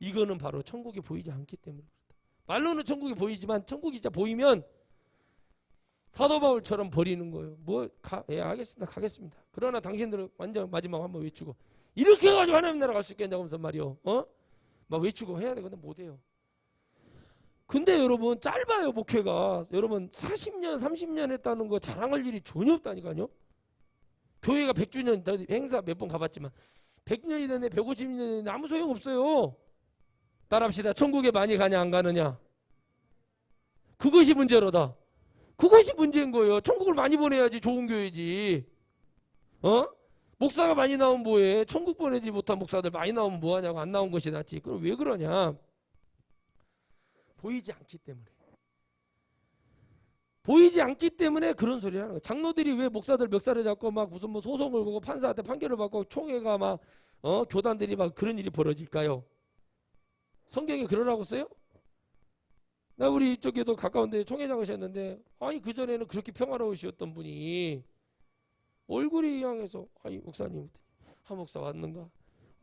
이거는 바로 천국이 보이지 않기 때문에 그렇다. 말로는 천국이 보이지만 천국이 진짜 보이면 사도 바울처럼 버리는 거예요. 예, 알겠습니다. 가겠습니다. 그러나 당신들은 완전 마지막 한번 외치고 이렇게 해가지고 하나님 나라 갈 수 있겠냐고 하면서 말이요. 막 외치고 해야 되거든. 못해요. 근데 여러분 짧아요. 목회가. 여러분 40년 30년 했다는 거 자랑할 일이 전혀 없다니까요. 교회가 100주년 행사 몇 번 가봤지만 100년이 됐네 150년이 됐네 아무 소용없어요. 따라합시다. 천국에 많이 가냐 안 가느냐. 그것이 문제로다. 그것이 문제인 거예요. 천국을 많이 보내야지 좋은 교회지. 목사가 많이 나오면 뭐해. 천국 보내지 못한 목사들 많이 나오면 뭐하냐고. 안 나온 것이 낫지. 그럼 왜 그러냐. 보이지 않기 때문에. 보이지 않기 때문에 그런 소리를 하는 거예요. 장로들이 왜 목사들 멱살을 잡고 막 무슨 뭐 소송을 걸고 판사한테 판결을 받고 총회가 막 교단들이 막 그런 일이 벌어질까요? 성경에 그러라고 써요? 나 우리 이쪽에도 가까운데 총회장이셨는데 아니 그전에는 그렇게 평화로우셨던 분이 얼굴이 향해서 아니 목사님 한 목사 왔는가?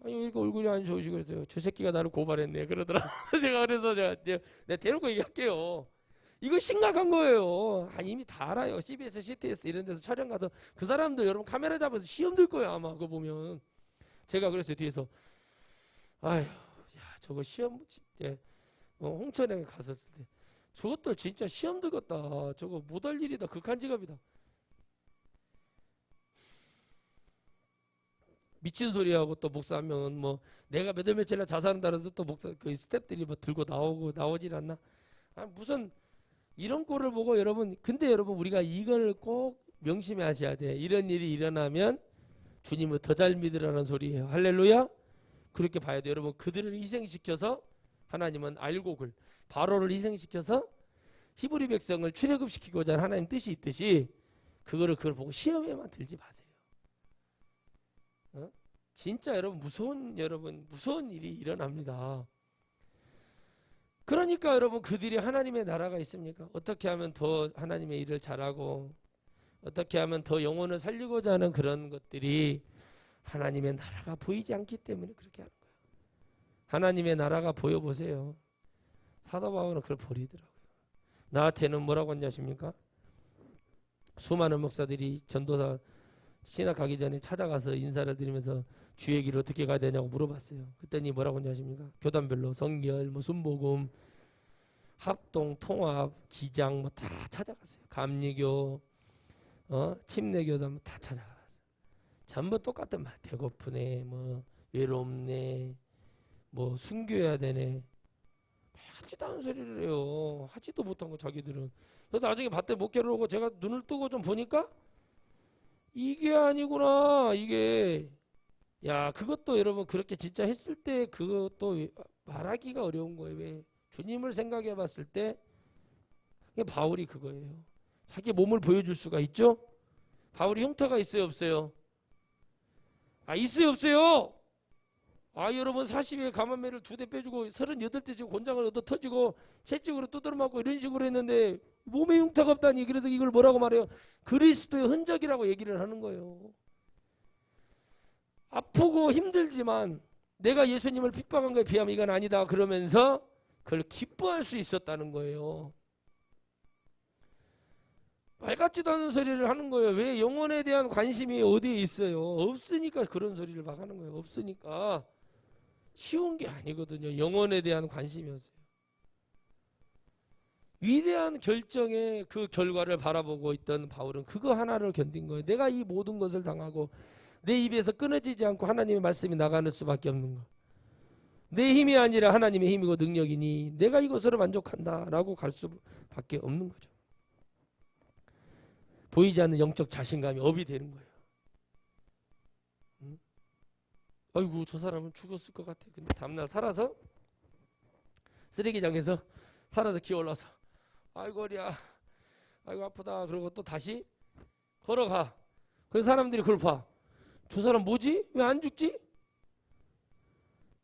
아니 왜 이렇게 얼굴이 안 좋으시고 그랬어요. 저 새끼가 나를 고발했네 그러더라. 제가 그래서 내가 대놓고 얘기할게요. 이거 심각한 거예요. 이미 다 알아요. CBS, CTS 이런 데서 촬영 가서 그 사람들 여러분 카메라 잡아서 시험 들 거예요 아마 그거 보면. 제가 그랬어요 뒤에서 아휴 야 저거 시험 홍천에 갔었을 때 저것들 진짜 시험 들겠다. 저거 못할 일이다. 극한 직업이다. 미친 소리하고 또 목사 한 명은 뭐 내가 몇 월 며칠날 자살한다 그래서 또 목사 그 스탭들이 뭐 들고 나오질 않나? 아, 무슨 이런 꼴을 보고 여러분, 근데 여러분 우리가 이걸 꼭 명심해 하셔야 돼. 이런 일이 일어나면 주님을 더 잘 믿으라는 소리예요. 할렐루야. 그렇게 봐야 돼요. 여러분, 그들을 희생시켜서 하나님은 알곡을, 바로를 희생시켜서 히브리 백성을 출애굽시키고자 하는 하나님 뜻이 있듯이 그걸 보고 시험에만 들지 마세요. 진짜 여러분 무서운 일이 일어납니다. 그러니까 여러분, 그들이 하나님의 나라가 있습니까? 어떻게 하면 더 하나님의 일을 잘하고 어떻게 하면 더 영혼을 살리고자 하는 그런 것들이 하나님의 나라가 보이지 않기 때문에 그렇게 하는 거예요. 하나님의 나라가 보여보세요. 사도 바울은 그걸 버리더라고요. 나한테는 뭐라고 하냐십니까? 수많은 목사들이 전도사 신학 가기 전에 찾아가서 인사를 드리면서 주의 길 어떻게 가야 되냐고 물어봤어요. 그랬더니 뭐라고 하냐십니까? 교단별로 성결, 뭐 순복음, 합동, 통합, 기장 뭐 다 찾아갔어요. 감리교, 침례교단 다 찾아갔어요. 전부 똑같은 말. 배고프네, 뭐 외롭네, 뭐 순교해야 되네. 하지도 않은 소리를 해요. 하지도 못한 거 자기들은. 그래서 나중에 밭에 목회를 오고 제가 눈을 뜨고 좀 보니까 이게 아니구나. 이게 야, 그것도 여러분 그렇게 진짜 했을 때 그것도 말하기가 어려운 거예요. 왜? 주님을 생각해 봤을 때 바울이 그거예요. 자기 몸을 보여줄 수가 있죠? 바울이 흉터가 있어요, 없어요? 아, 있어요, 없어요? 아, 여러분 40에 가만매를 2대 빼주고 38대 지고 곤장을 얻어 터지고 채찍으로 두드려 맞고 이런 식으로 했는데 몸에 흉터가 없다니. 그래서 이걸 뭐라고 말해요? 그리스도의 흔적이라고 얘기를 하는 거예요. 아프고 힘들지만 내가 예수님을 핍박한 거에 비하면 이건 아니다 그러면서 그걸 기뻐할 수 있었다는 거예요. 말 같지도 않은 소리를 하는 거예요. 왜? 영혼에 대한 관심이 어디에 있어요? 없으니까 그런 소리를 막 하는 거예요. 없으니까. 쉬운 게 아니거든요. 영혼에 대한 관심이었어요. 위대한 결정의 그 결과를 바라보고 있던 바울은 그거 하나를 견딘 거예요. 내가 이 모든 것을 당하고 내 입에서 끊어지지 않고 하나님의 말씀이 나가는 수밖에 없는 거. 내 힘이 아니라 하나님의 힘이고 능력이니 내가 이것으로 만족한다라고 갈 수밖에 없는 거죠. 보이지 않는 영적 자신감이 업이 되는 거예요. 아이고, 저 사람은 죽었을 것 같아. 근데 다음날 살아서 쓰레기장에서 살아서 기어올라서 아이고 허리야, 아이고 아프다. 그러고 또 다시 걸어가. 그래서 사람들이 그걸 봐. 저 사람 뭐지? 왜 안 죽지?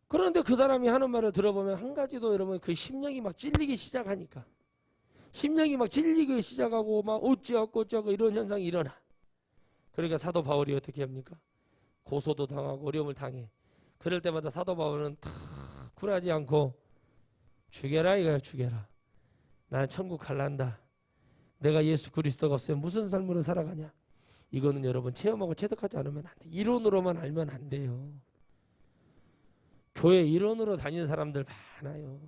그런데 그 사람이 하는 말을 들어보면 한 가지도 여러분, 그 심령이 막 찔리기 시작하니까, 심령이 막 찔리기 시작하고 막 어찌하고 이런 현상이 일어나. 그러니까 사도 바울이 어떻게 합니까? 고소도 당하고 어려움을 당해. 그럴 때마다 사도 바울은 다 굴하지 않고 죽여라 이거야. 죽여라. 나는 천국 갈란다. 내가 예수 그리스도가 없으면 무슨 삶으로 살아가냐. 이거는 여러분 체험하고 체득하지 않으면 안 돼. 이론으로만 알면 안 돼요. 교회 이론으로 다니는 사람들 많아요.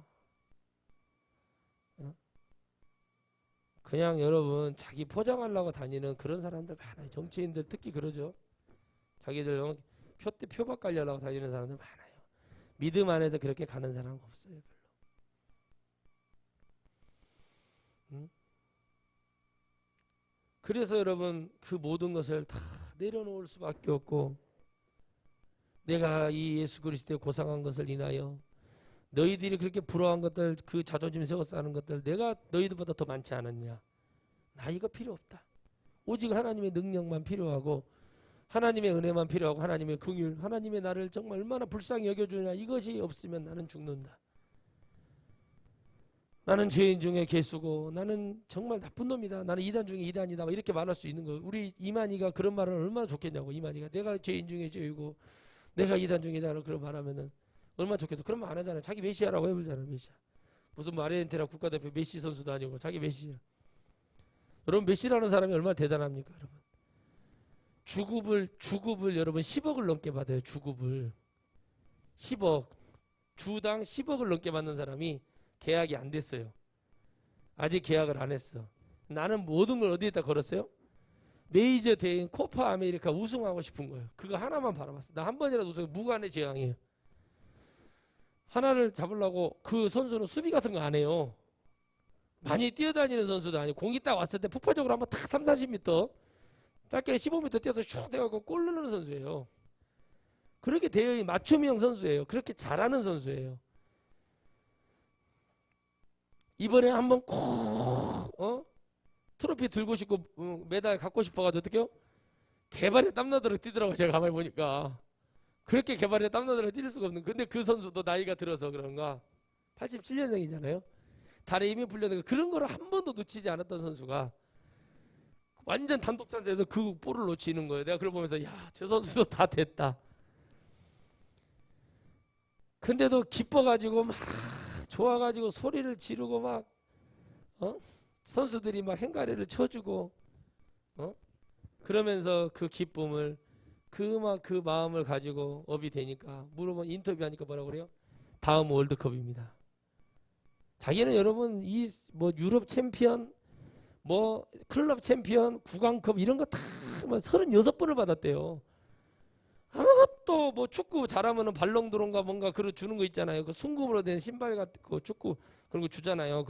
그냥 여러분 자기 포장하려고 다니는 그런 사람들 많아요. 정치인들 특히 그러죠. 자기들 표박 깔려고 다니는 사람들 많아요. 믿음 안에서 그렇게 가는 사람은 없어요. 별로. 그래서 여러분 그 모든 것을 다 내려놓을 수밖에 없고, 내가 이 예수 그리스도의 고상한 것을 인하여 너희들이 그렇게 부러워한 것들, 그 자존심 세워서 하는 것들 내가 너희들보다 더 많지 않았냐. 나 이거 필요 없다. 오직 하나님의 능력만 필요하고 하나님의 은혜만 필요하고 하나님의 긍휼, 하나님의 나를 정말 얼마나 불쌍히 여겨주냐. 이것이 없으면 나는 죽는다. 나는 죄인 중에 개수고 나는 정말 나쁜 놈이다. 나는 이단 중에 이단이다. 이렇게 말할 수 있는 거예요. 우리 이만희가 그런 말을 얼마나 좋겠냐고. 이만희가 내가 죄인 중에 죄이고 내가 이단 중에 이단을 그런 말하면은 얼마나 좋겠어. 그런 말 안 하잖아요. 자기 메시아라고 해보잖아요. 메시아. 무슨 아르헨티나 국가대표 메시 선수도 아니고 자기 메시아. 여러분 메시라는 사람이 얼마나 대단합니까, 여러분? 주급을 여러분 10억을 넘게 받아요. 주급을 10억, 주당 10억을 넘게 받는 사람이 계약이 안 됐어요. 아직 계약을 안 했어. 나는 모든 걸 어디에다 걸었어요? 메이저 대회인 코파 아메리카 우승하고 싶은 거예요. 그거 하나만 바라봤어. 나 한 번이라도 우승, 무관의 재앙이에요. 하나를 잡으려고 그 선수는 수비 같은 거 안 해요. 많이 뛰어다니는 선수도 아니고 공이 딱 왔을 때 폭발적으로 한번 탁 3, 40m 짧게 15m 뛰어서 슉 해갖고 골 넣는 선수예요. 그렇게 대회의 맞춤형 선수예요. 그렇게 잘하는 선수예요. 이번에 한번 꼭 트로피 들고 싶고 메달 갖고 싶어가지고 어떡해요? 개발에 땀나도록 뛰더라고. 제가 가만히 보니까 그렇게 개발에 땀나도록 뛸 수가 없는. 근데 그 선수도 나이가 들어서 그런가 87년생이잖아요. 다리 힘이 풀렸는데 그런 거를 한 번도 놓치지 않았던 선수가 완전 단독자에서 그 볼을 놓치는 거예요. 내가 그걸 보면서 야, 저 선수도 다 됐다. 근데도 기뻐가지고 막 좋아가지고 소리를 지르고 막 선수들이 막 행가래를 쳐주고 그러면서 그 기쁨을 그 마음을 가지고 업이 되니까 물어보면 인터뷰하니까 뭐라고 그래요? 다음 월드컵입니다. 자기는 여러분 이 뭐 유럽 챔피언 뭐 클럽 챔피언 구강컵 이런 거 다 36번을 받았대요. 아무것도 뭐 축구 잘하면은 발롱도론가 뭔가 그런 주는 거 있잖아요. 그 순금으로 된 신발 같은 거 축구 그런 거 주잖아요.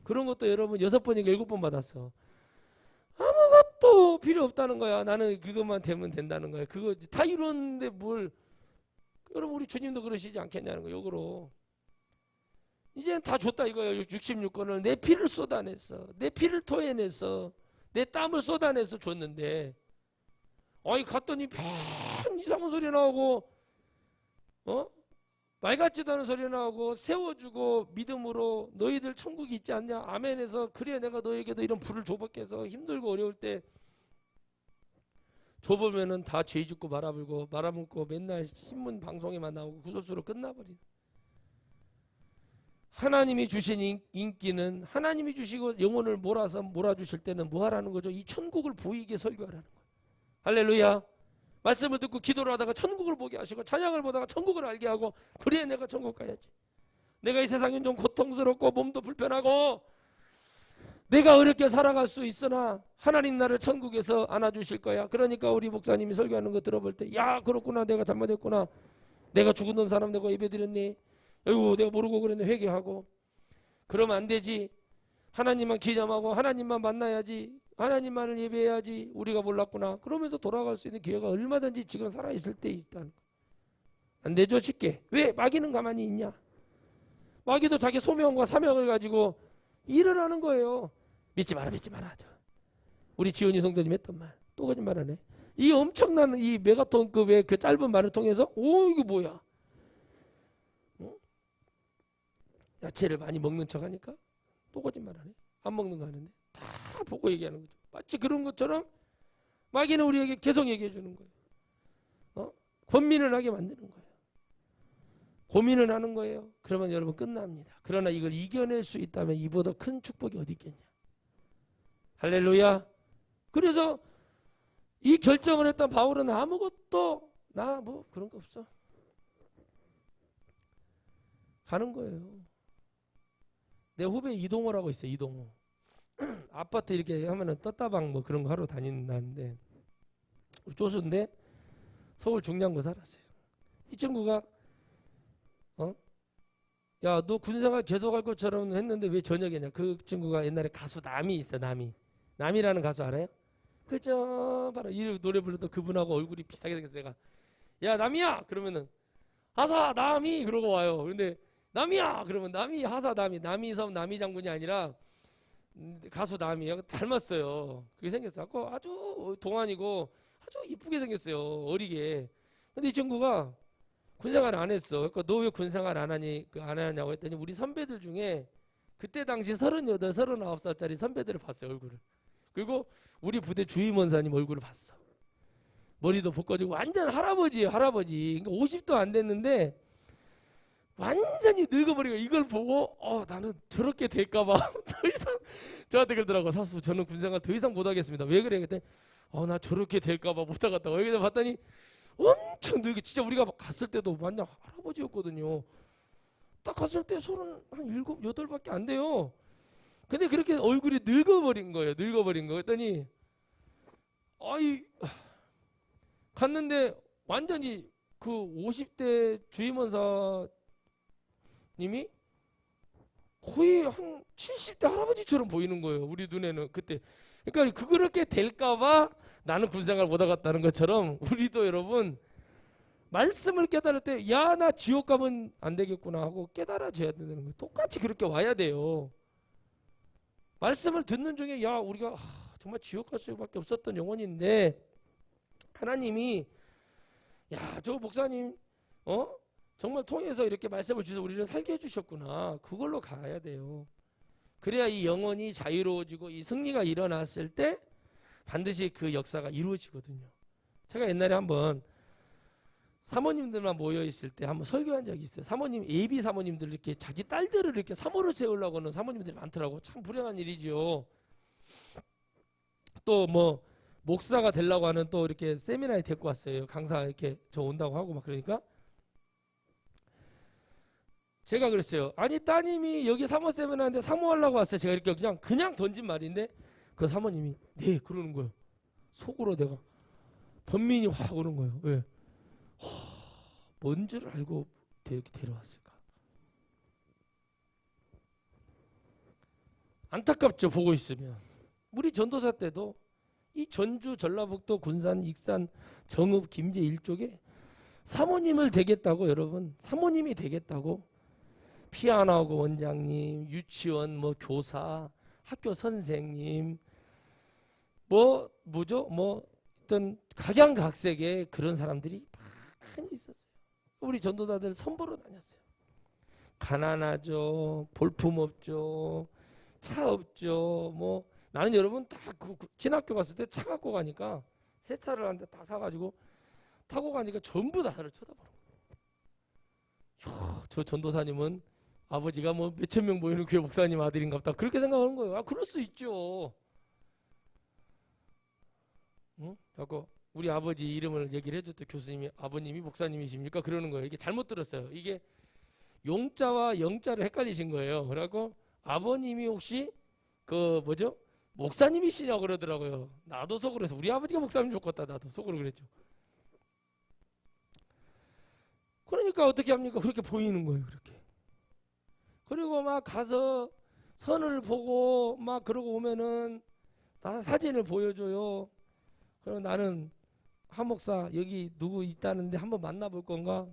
그런 것도 여러분 6번인가 7번 받았어. 아무것도 필요 없다는 거야. 나는 그것만 되면 된다는 거야. 그거 다 이루었는데 뭘. 여러분 우리 주님도 그러시지 않겠냐는 거 역으로. 이제는 다 줬다 이거예요. 66권을 내 피를 쏟아냈어. 내 피를 토해냈어. 내 땀을 쏟아내서 줬는데 아이 갔더니 별 이상한 소리 나오고 말 같지도 않은 소리 나오고 세워주고 믿음으로 너희들 천국이 있지 않냐 아멘해서 그래 내가 너에게도 이런 불을 줘볼게 해서 힘들고 어려울 때 줘보면은 다 죄 짓고 말아먹고 맨날 신문 방송에만 나오고 구설수로 끝나버리는. 하나님이 주신 인기는 하나님이 주시고 영혼을 몰아주실 때는 뭐 하라는 거죠? 이 천국을 보이게 설교하라는 거예요. 할렐루야. 말씀을 듣고 기도를 하다가 천국을 보게 하시고 찬양을 보다가 천국을 알게 하고 그래야 내가 천국 가야지. 내가 이 세상은 좀 고통스럽고 몸도 불편하고 내가 어렵게 살아갈 수 있으나 하나님 나를 천국에서 안아주실 거야. 그러니까 우리 목사님이 설교하는 거 들어볼 때 야 그렇구나 내가 잘못했구나. 내가 죽은 놈 사람 내가 예배드렸니. 아이고 내가 모르고 그랬네 회개하고. 그러면 안 되지. 하나님만 기념하고 하나님만 만나야지. 하나님만을 예배해야지. 우리가 몰랐구나. 그러면서 돌아갈 수 있는 기회가 얼마든지 지금 살아있을 때 있다는 거. 안 되죠 쉽게. 왜? 마귀는 가만히 있냐. 마귀도 자기 소명과 사명을 가지고 일을 하는 거예요. 믿지 마라. 우리 지원이 성도님 했던 말. 또 거짓말하네. 이 엄청난 이 메가톤급의 그 짧은 말을 통해서 이거 뭐야. 야채를 많이 먹는 척 하니까 또 거짓말하네. 안 먹는 거 하는데 다 보고 얘기하는 거죠. 마치 그런 것처럼 마귀는 우리에게 계속 얘기해 주는 거예요. 권민을 하게 만드는 거예요. 고민을 하는 거예요. 그러면 여러분 끝납니다. 그러나 이걸 이겨낼 수 있다면 이보다 큰 축복이 어디 있겠냐. 할렐루야. 그래서 이 결정을 했던 바울은 아무것도 나 뭐 그런 거 없어. 가는 거예요. 내 후배 이동호라고 있어요. 이동호. 아파트 이렇게 하면은 떴다방 뭐 그런 거 하러 다닌다는데 우리 조수인데 서울 중량구 살았어요. 이 친구가 야 너 군생활 계속할 것처럼 했는데 왜 저녁에냐. 그 친구가 옛날에 가수 남이 있어. 남이라는 가수 알아요? 그죠 바로 이 노래 불렀던 그분하고 얼굴이 비슷하게 생겨서 내가 야 남이야 그러면은 하사 남이 그러고 와요. 그런데 남이야 그러면 남이 하사 남이섬 남이 장군이 아니라 가수 남이 닮았어요. 그게 생겼어. 아주 동안이고 아주 이쁘게 생겼어요. 어리게. 근데 이 친구가 군생활 안 했어. 그러니까 너 왜 군생활 안 하냐고 했더니 우리 선배들 중에 그때 당시 38, 39살짜리 선배들을 봤어요. 얼굴을. 그리고 우리 부대 주임원사님 얼굴을 봤어. 머리도 볶아지고 완전 할아버지예요. 할아버지. 그러니까 50도 안 됐는데 완전히 늙어버리고 이걸 보고 나는 저렇게 될까봐 더 이상 저한테 그러더라고. 사수 저는 군생활 더 이상 못하겠습니다. 왜 그래? 그랬더니 나 저렇게 될까봐 못하겠다고. 여기서 봤더니 엄청 늙어. 진짜 우리가 갔을 때도 완전 할아버지였거든요. 딱 갔을 때 37, 8밖에 안 돼요. 근데 그렇게 얼굴이 늙어버린 거예요. 늙어버린 거. 그랬더니 아이 갔는데 완전히 그 50대 주임원사님이 거의 한 70대 할아버지처럼 보이는 거예요. 우리 눈에는 그때. 그러니까 그렇게 될까봐 나는 군생활 못 하겠다는 것처럼 우리도 여러분 말씀을 깨달을 때 야 나 지옥 가면 안 되겠구나 하고 깨달아져야 되는 거예요. 똑같이 그렇게 와야 돼요. 말씀을 듣는 중에 야 우리가 정말 지옥 갈 수밖에 없었던 영혼인데 하나님이 야 저 목사님 정말 통해서 이렇게 말씀을 주셔서 우리를 살게 해주셨구나. 그걸로 가야 돼요. 그래야 이 영혼이 자유로워지고 이 승리가 일어났을 때 반드시 그 역사가 이루어지거든요. 제가 옛날에 한번 사모님들만 모여 있을 때 한번 설교한 적이 있어요. 사모님 예비 사모님들 이렇게 자기 딸들을 이렇게 사모를 세우려고 하는 사모님들이 많더라고. 참 불행한 일이죠. 또 뭐 목사가 되려고 하는 또 이렇게 세미나에 데리고 왔어요. 강사 이렇게 저 온다고 하고 막 그러니까 제가 그랬어요. 아니 따님이 여기 사모 세미나인데 사모하려고 왔어요. 제가 이렇게 그냥 던진 말인데 그 사모님이 네 그러는 거예요. 속으로 내가 번민이 확 오는 거예요. 왜? 뭔 줄 알고 이렇게 데려왔을까? 안타깝죠. 보고 있으면. 우리 전도사 때도 이 전주, 전라북도, 군산, 익산, 정읍, 김제 일쪽에 사모님을 되겠다고 여러분 사모님이 되겠다고 피아노하고 원장님, 유치원 뭐 교사, 학교 선생님 뭐죠? 어떤 각양각색의 그런 사람들이 많이 있었어요. 우리 전도사들 선보러 다녔어요. 가난하죠. 볼품없죠. 차 없죠. 나는 여러분 다 진학교 갔을 때 차 갖고 가니까 새 차를 한 대 딱 사가지고 타고 가니까 전부 다 나를 쳐다보는 거예요. 저 전도사님은 아버지가 몇천 명 모이는 교회 목사님 아들인가 보다 그렇게 생각하는 거예요. 그럴 수 있죠. 응? 자꾸 우리 아버지 이름을 얘기를 해줬더니 교수님이 아버님이 목사님이십니까? 그러는 거예요. 이게 잘못 들었어요. 이게 용자와 영자를 헷갈리신 거예요. 그래갖고 아버님이 혹시 목사님이시냐고 그러더라고요. 나도 속으로 해서 우리 아버지가 목사님 좋겠다. 나도 속으로 그랬죠. 그러니까 어떻게 합니까? 그렇게 보이는 거예요. 그렇게. 그리고 막 가서 선을 보고 막 그러고 오면은 나 사진을 보여줘요. 그럼 나는 한 목사 여기 누구 있다는데 한번 만나볼 건가?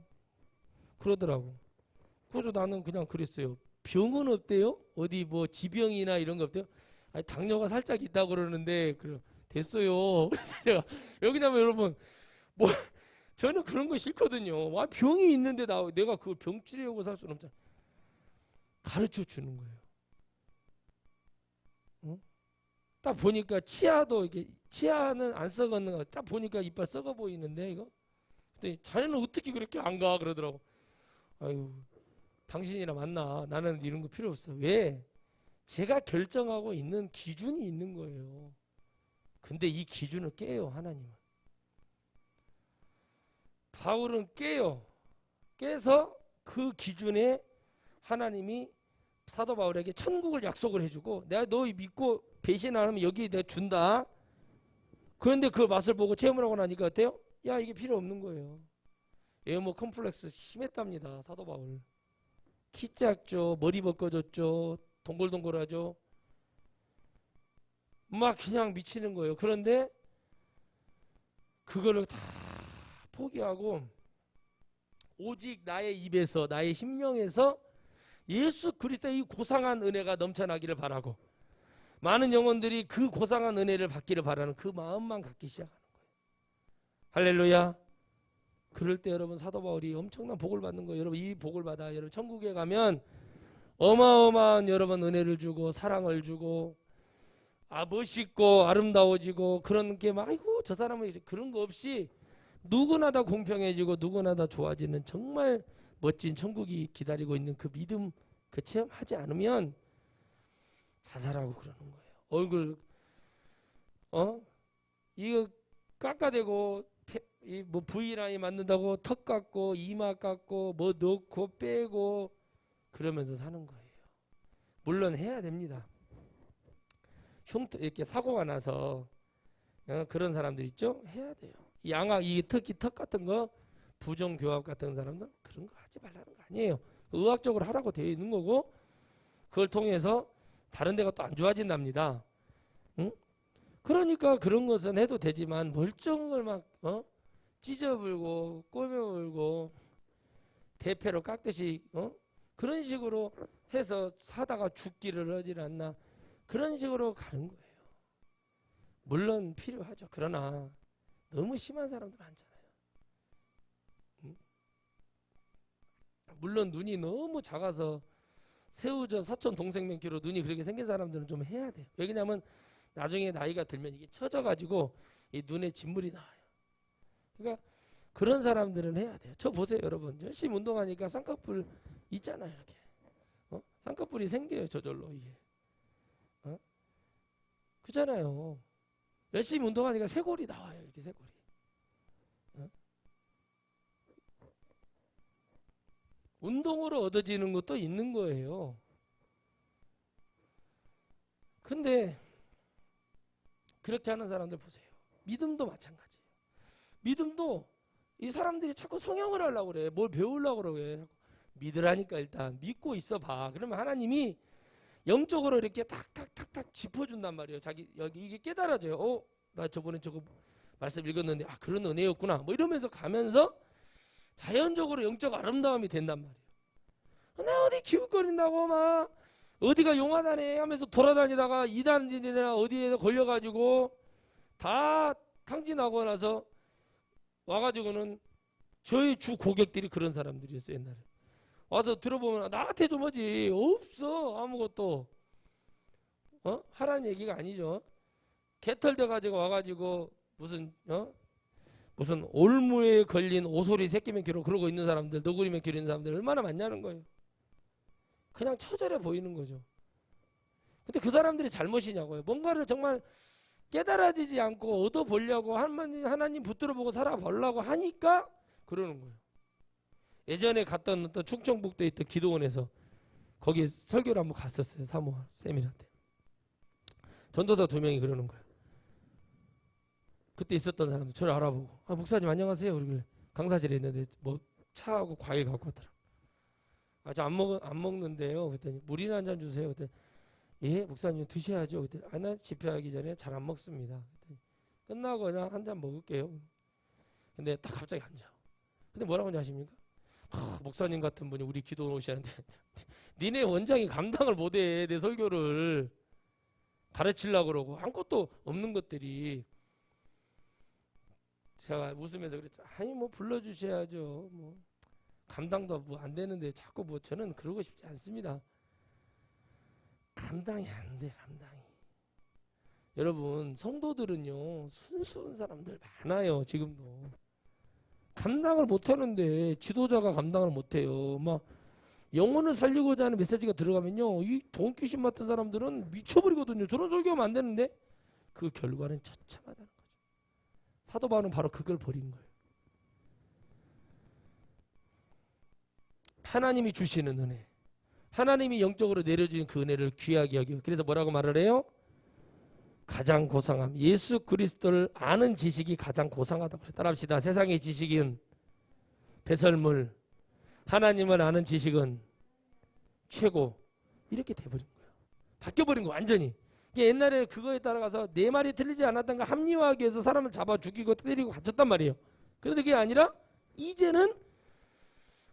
그러더라고. 그래서 나는 그냥 그랬어요. 병은 없대요? 어디 지병이나 이런 거 없대요? 아니 당뇨가 살짝 있다고 그러는데 됐어요. 그래서 제가 여기냐면 여러분 저는 그런 거 싫거든요. 와 병이 있는데 내가 그걸 병 치료하고 살 수는 없잖아. 가르쳐 주는 거예요. 딱 보니까 치아도 이게 치아는 안 썩었는 거. 딱 보니까 이빨 썩어 보이는데 이거. 근데 자네는 어떻게 그렇게 안 가? 그러더라고. 아유 당신이나 만나. 나는 이런 거 필요 없어. 왜? 제가 결정하고 있는 기준이 있는 거예요. 근데 이 기준을 깨요 하나님은. 바울은 깨요. 깨서 그 기준에 하나님이 사도 바울에게 천국을 약속을 해주고 내가 너 믿고 배신 안 하면 여기 내가 준다. 그런데 그 맛을 보고 체험을 하고 나니까 어때요? 야 이게 필요 없는 거예요. 외모 컴플렉스 심했답니다. 사도 바울. 키 작죠. 머리 벗겨졌죠. 동글동글하죠. 막 그냥 미치는 거예요. 그런데 그거를 다 포기하고 오직 나의 입에서 나의 심령에서 예수 그리스도의 이 고상한 은혜가 넘쳐나기를 바라고 많은 영혼들이 그 고상한 은혜를 받기를 바라는 그 마음만 갖기 시작하는 거예요. 할렐루야. 그럴 때 여러분 사도 바울이 엄청난 복을 받는 거예요. 여러분 이 복을 받아 여러분 천국에 가면 어마어마한 여러분 은혜를 주고 사랑을 주고 멋있고 아름다워지고 그런 게 막 아이고 저 사람은 그런 거 없이 누구나 다 공평해지고 누구나 다 좋아지는 정말 멋진 천국이 기다리고 있는 그 믿음 그 체험하지 않으면 자살하고 그러는 거예요. 얼굴 이거 깎아대고 V라인 만든다고 턱 깎고 이마 깎고 넣고 빼고 그러면서 사는 거예요. 물론 해야 됩니다. 이렇게 사고가 나서 그런 사람들 있죠? 해야 돼요. 양악, 이 특히 턱 같은 거, 부정교합 같은 사람들 그런 거 하지 말라는 거 아니에요. 의학적으로 하라고 되어 있는 거고, 그걸 통해서 다른 데가 또 안 좋아진답니다. 응? 그러니까 그런 것은 해도 되지만 멀쩡을 막 찢어불고 꼬매불고 대패로 깎듯이 그런 식으로 해서 사다가 죽기를 하질 않나, 그런 식으로 가는 거예요. 물론 필요하죠. 그러나 너무 심한 사람들 많잖아요. 응? 물론 눈이 너무 작아서 새우젓 사촌 동생면기로 눈이 그렇게 생긴 사람들은 좀 해야 돼요. 왜냐하면 나중에 나이가 들면 이게 처져가지고 이 눈에 진물이 나와요. 그러니까 그런 사람들은 해야 돼요. 저 보세요, 여러분. 열심히 운동하니까 쌍꺼풀 있잖아요, 이렇게. 쌍꺼풀이 생겨요, 저절로 이게. 그잖아요. 열심히 운동하니까 쇄골이 나와요, 이렇게 쇄골이. 운동으로 얻어지는 것도 있는 거예요. 근데 그렇게 하는 사람들 보세요. 믿음도 마찬가지예요. 믿음도 이 사람들이 자꾸 성형을 하려고 그래. 뭘 배우려고 그래. 믿으라니까. 일단 믿고 있어 봐. 그러면 하나님이 영적으로 이렇게 탁탁탁탁 짚어준단 말이에요. 자기 여기 이게 깨달아져요. 나 저번에 저거 말씀 읽었는데 그런 은혜였구나. 뭐 이러면서 가면서 자연적으로 영적 아름다움이 된단 말이에요. 나 어디 기웃거린다고 막 어디가 용하다네 하면서 돌아다니다가 이단이나 어디에 걸려가지고 다 탕진하고 나서 와가지고는 저희 주 고객들이 그런 사람들이었어요. 옛날에 와서 들어보면 나한테 좀 하지. 없어 아무것도. 하라는 얘기가 아니죠. 개털돼 가지고 와가지고 무슨 올무에 걸린 오소리 새끼면 기로 그러고 있는 사람들, 너구리면 기로 있는 사람들 얼마나 많냐는 거예요. 그냥 처절해 보이는 거죠. 근데 그 사람들이 잘못이냐고요. 뭔가를 정말 깨달아지지 않고 얻어보려고 하나님 붙들어 보고 살아보려고 하니까 그러는 거예요. 예전에 갔던 또 충청북도에 있던 기도원에서 거기 설교를 한번 갔었어요. 사모 세미나한테. 전도사 2명이 그러는 거예요. 그때 있었던 사람들 저를 알아보고 목사님 안녕하세요. 그러길래 강사실에 있는데 뭐 차하고 과일 갖고 왔더라. 저 안 먹는데요. 그랬더니 물이나 한 잔 주세요. 그랬더니 예 목사님 드셔야죠. 그랬더니 나 집회하기 전에 잘 안 먹습니다. 그랬더니 끝나고 그냥 한 잔 먹을게요. 근데 딱 갑자기 앉아. 근데 뭐라고 하냐 아십니까? 목사님 같은 분이 우리 기도 오시는데 니네 원장이 감당을 못해. 내 설교를 가르치려고 그러고 아무것도 없는 것들이. 제가 웃으면서 그랬죠. 아니 뭐 불러주셔야죠. 뭐 감당도 뭐 안 되는데 자꾸 뭐 저는 그러고 싶지 않습니다. 감당이 안 돼. 감당이. 여러분 성도들은요 순수한 사람들 많아요. 지금도 감당을 못하는데 지도자가 감당을 못해요. 막 영혼을 살리고자 하는 메시지가 들어가면요 이 돈귀신 맡은 사람들은 미쳐버리거든요. 저런 설교하면 안 되는데 그 결과는 처참하다는 거죠. 사도 바울은 바로 그걸 버린 거예요. 하나님이 주시는 은혜, 하나님이 영적으로 내려주는 그 은혜를 귀하게 여겨. 그래서 뭐라고 말을 해요? 가장 고상함. 예수 그리스도를 아는 지식이 가장 고상하다고. 따라합시다. 세상의 지식은 배설물, 하나님을 아는 지식은 최고. 이렇게 돼버린 거예요. 바뀌어버린 거 완전히. 옛날에 그거에 따라가서 내 말이 틀리지 않았던가 합리화하기 위해서 사람을 잡아 죽이고 때리고 갇혔단 말이에요. 그런데 그게 아니라 이제는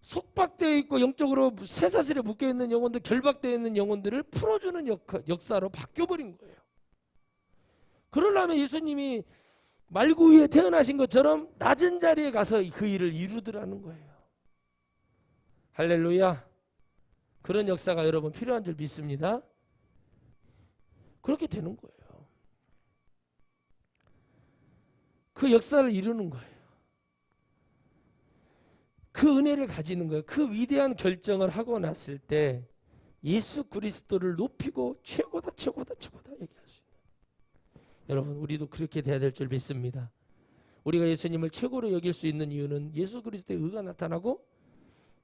속박되어 있고 영적으로 쇠사슬에 묶여있는 영혼들, 결박되어 있는 영혼들을 풀어주는 역사로 바뀌어버린 거예요. 그러려면 예수님이 말구 위에 태어나신 것처럼 낮은 자리에 가서 그 일을 이루더라는 거예요. 할렐루야. 그런 역사가 여러분 필요한 줄 믿습니다. 그렇게 되는 거예요. 그 역사를 이루는 거예요. 그 은혜를 가지는 거예요. 그 위대한 결정을 하고 났을 때 예수 그리스도를 높이고 최고다 최고다 최고다 얘기할 수 있는. 여러분 우리도 그렇게 돼야 될 줄 믿습니다. 우리가 예수님을 최고로 여길 수 있는 이유는 예수 그리스도의 의가 나타나고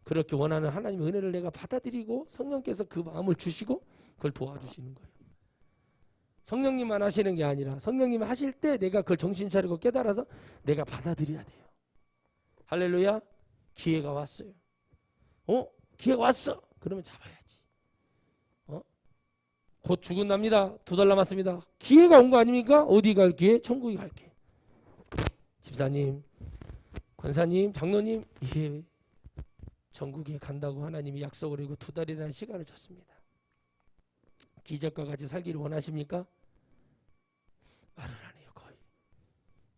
그렇게 원하는 하나님의 은혜를 내가 받아들이고 성령께서 그 마음을 주시고 그걸 도와주시는 거예요. 성령님만 하시는 게 아니라 성령님이 하실 때 내가 그걸 정신 차리고 깨달아서 내가 받아들여야 돼요. 할렐루야. 기회가 왔어요. 기회가 왔어. 그러면 잡아야지. 곧 죽은답니다. 2달 남았습니다. 기회가 온 거 아닙니까? 어디 갈 기회? 천국에 갈 기회. 집사님, 권사님, 장로님, 예, 천국에 간다고 하나님이 약속을 하고 2달이라는 시간을 줬습니다. 기적과 같이 살기를 원하십니까? 말을 안 해요. 거의.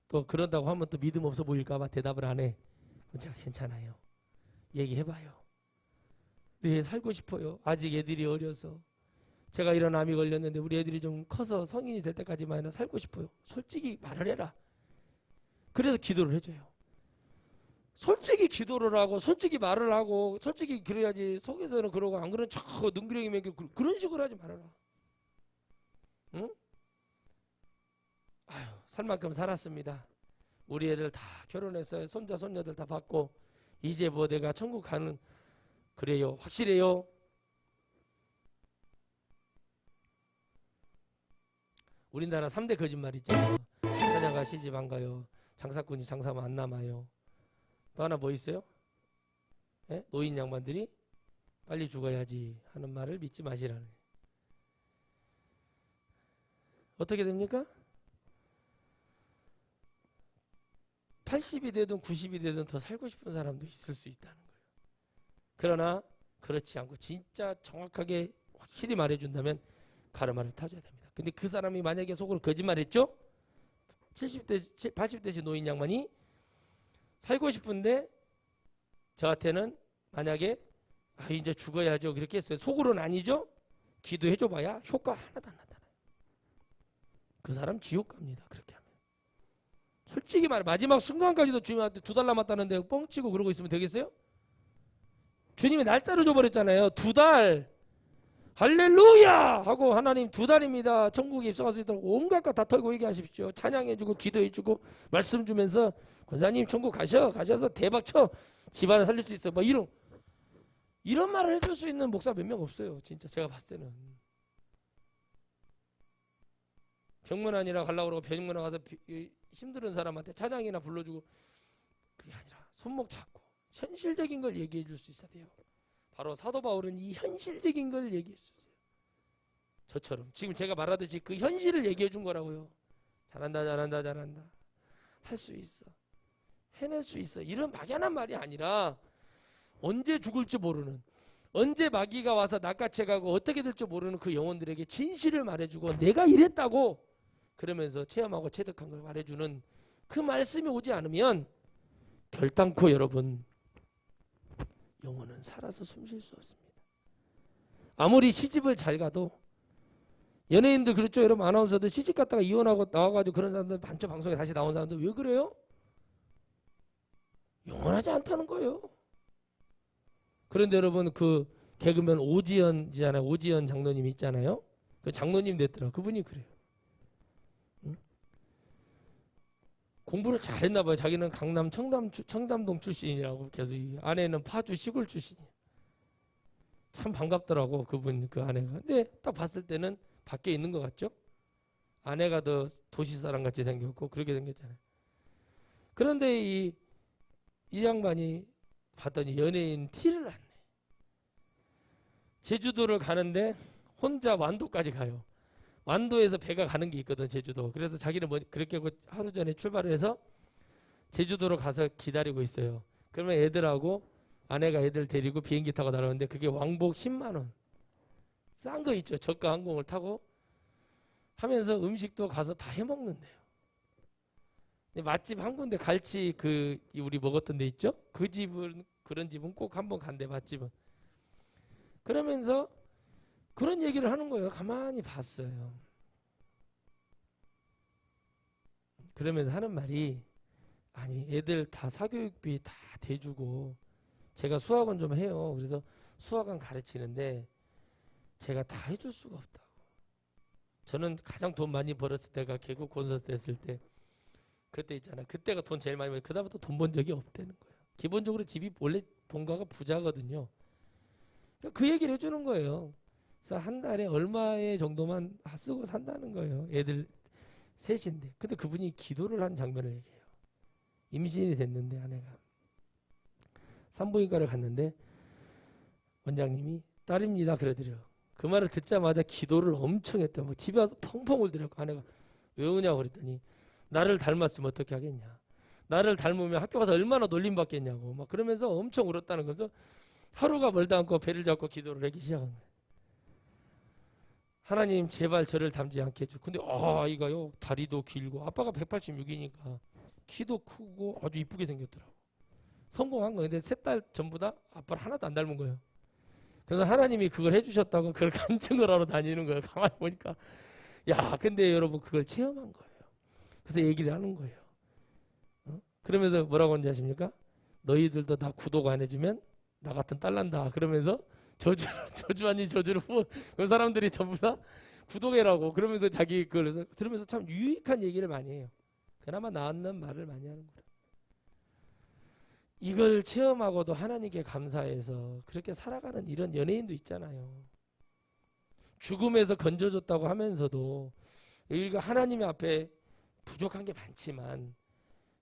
또 그런다고 하면 또 믿음 없어 보일까 봐 대답을 안 해. 그럼 제가 괜찮아요. 얘기해봐요. 네, 살고 싶어요. 아직 애들이 어려서. 제가 이런 암이 걸렸는데 우리 애들이 좀 커서 성인이 될 때까지만 살고 싶어요. 솔직히 말을 해라. 그래서 기도를 해줘요. 솔직히 기도를 하고 솔직히 말을 하고 솔직히 그래야지. 속에서는 그러고 안 그러면 저 능구렁이 먹이고 그런 식으로 하지 말아라. 응? 아유, 살 만큼 살았습니다. 우리 애들 다 결혼했어요. 손자 손녀들 다 받고 이제 뭐 내가 천국 가는 그래요. 확실해요. 우리나라 3대 거짓말 있죠. 처녀가 시집 안 가요. 장사꾼이 장사하면 안 남아요. 또 하나 뭐 있어요? 예? 노인 양반들이 빨리 죽어야지 하는 말을 믿지 마시라는. 어떻게 됩니까? 80이 되든 90이 되든 더 살고 싶은 사람도 있을 수 있다는 거예요. 그러나 그렇지 않고 진짜 정확하게 확실히 말해준다면 가르마를 타줘야 됩니다. 근데 그 사람이 만약에 속으로 거짓말했죠? 70대, 80대시 노인 양반이 살고 싶은데 저한테는 만약에 이제 죽어야죠 그렇게 했어요. 속으로는 아니죠? 기도해줘봐야 효과 하나도 안 나타나요. 그 사람 지옥 갑니다. 그렇게 하면. 솔직히 말해 마지막 순간까지도 주님한테 2달 남았다는데 뻥치고 그러고 있으면 되겠어요? 주님이 날짜를 줘버렸잖아요. 2달. 할렐루야 하고 하나님 2달입니다. 천국에 입성할 수 있도록 온갖 것 다 털고 얘기하십시오. 찬양해주고 기도해주고 말씀 주면서 권사님 천국 가셔서 대박 쳐 집안을 살릴 수 있어. 뭐 이런 말을 해줄 수 있는 목사 몇 명 없어요. 진짜 제가 봤을 때는. 병문안이나 가려고 그러고 병문안 가서 힘든 사람한테 찬양이나 불러주고 그게 아니라 손목 잡고 현실적인 걸 얘기해 줄 수 있어야 돼요. 바로 사도 바울은 이 현실적인 걸 얘기했어요. 저처럼 지금 제가 말하듯이 그 현실을 얘기해 준 거라고요. 잘한다 할 수 있어, 해낼 수 있어, 이런 막연한 말이 아니라 언제 죽을지 모르는, 언제 마귀가 와서 낚아채가고 어떻게 될지 모르는 그 영혼들에게 진실을 말해주고 내가 이랬다고 그러면서 체험하고 체득한 걸 말해주는 그 말씀이 오지 않으면 결단코 여러분 영혼은 살아서 숨쉴 수 없습니다. 아무리 시집을 잘 가도 연예인들 그렇죠. 여러분 아나운서들 시집 갔다가 이혼하고 나와가지고 그런 사람들 많죠. 방송에 다시 나온 사람들 왜 그래요? 영원하지 않다는 거예요. 그런데 여러분 그 개그맨 오지연이잖아요. 오지연 장로님 있잖아요. 그 장로님 됐더라. 그분이 그래요. 응? 공부를 잘했나 봐요. 자기는 강남 청담동 출신이라고 계속 아내는 파주 시골 출신이에요. 참 반갑더라고 그분 그 아내가. 근데 딱 봤을 때는 밖에 있는 것 같죠? 아내가 더 도시 사람 같이 생겼고 그렇게 생겼잖아요. 그런데 이 양반이 봤더니 연예인 티를 안 내. 제주도를 가는데 혼자 완도까지 가요. 완도에서 배가 가는 게 있거든 제주도. 그래서 자기는 뭐 그렇게 하루 전에 출발을 해서 제주도로 가서 기다리고 있어요. 그러면 애들하고 아내가 애들 데리고 비행기 타고 날아오는데 그게 왕복 10만 원. 싼 거 있죠. 저가 항공을 타고 하면서 음식도 가서 다 해먹는데요. 맛집 한 군데 갈치 그 우리 먹었던 데 있죠. 그 집은 그런 집은 꼭 한번 간대 맛집은. 그러면서 그런 얘기를 하는 거예요. 가만히 봤어요. 그러면서 하는 말이 아니 애들 다 사교육비 다 대주고 제가 수학원 좀 해요. 그래서 수학원 가르치는데 제가 다 해줄 수가 없다고. 저는 가장 돈 많이 벌었을 때가 개국 콘서트 했을 때 그때 있잖아. 그때가 돈 제일 많이 벌었어요. 그다음부터 돈 번 적이 없다는 거예요. 기본적으로 집이 원래 본가가 부자거든요. 그 얘기를 해주는 거예요. 그래서 한 달에 얼마의 정도만 쓰고 산다는 거예요. 애들 셋인데. 근데 그분이 기도를 한 장면을 얘기해요. 임신이 됐는데 아내가 산부인과를 갔는데 원장님이 딸입니다 그러더래요. 그 말을 듣자마자 기도를 엄청 했다. 뭐 집에 와서 펑펑 울더라고. 아내가 왜 우냐고 그랬더니 나를 닮았으면 어떻게 하겠냐. 나를 닮으면 학교 가서 얼마나 놀림 받겠냐고 막 그러면서 엄청 울었다는 거죠. 하루가 멀다 않고 배를 잡고 기도를 하기 시작한 거예요. 하나님 제발 저를 닮지 않게 해줘. 근데 아이가요 다리도 길고 아빠가 186이니까 키도 크고 아주 이쁘게 생겼더라고. 성공한 거예요. 근데 셋 딸 전부 다 아빠를 하나도 안 닮은 거예요. 그래서 하나님이 그걸 해주셨다고 그걸 간증을 하러 다니는 거예요. 가만히 보니까 야 근데 여러분 그걸 체험한 거예요. 그래서 얘기를 하는 거예요. 그러면서 뭐라고 하는지 아십니까? 너희들도 나 구독 안 해주면 나 같은 딸 난다. 그러면서 저주 아닌 저주를 그 사람들이 전부 다 구독해라고 그러면서 자기 그걸 들으면서 참 유익한 얘기를 많이 해요. 그나마 나았는 말을 많이 하는 거예요. 이걸 체험하고도 하나님께 감사해서 그렇게 살아가는 이런 연예인도 있잖아요. 죽음에서 건져줬다고 하면서도 여기가 하나님 앞에 부족한 게 많지만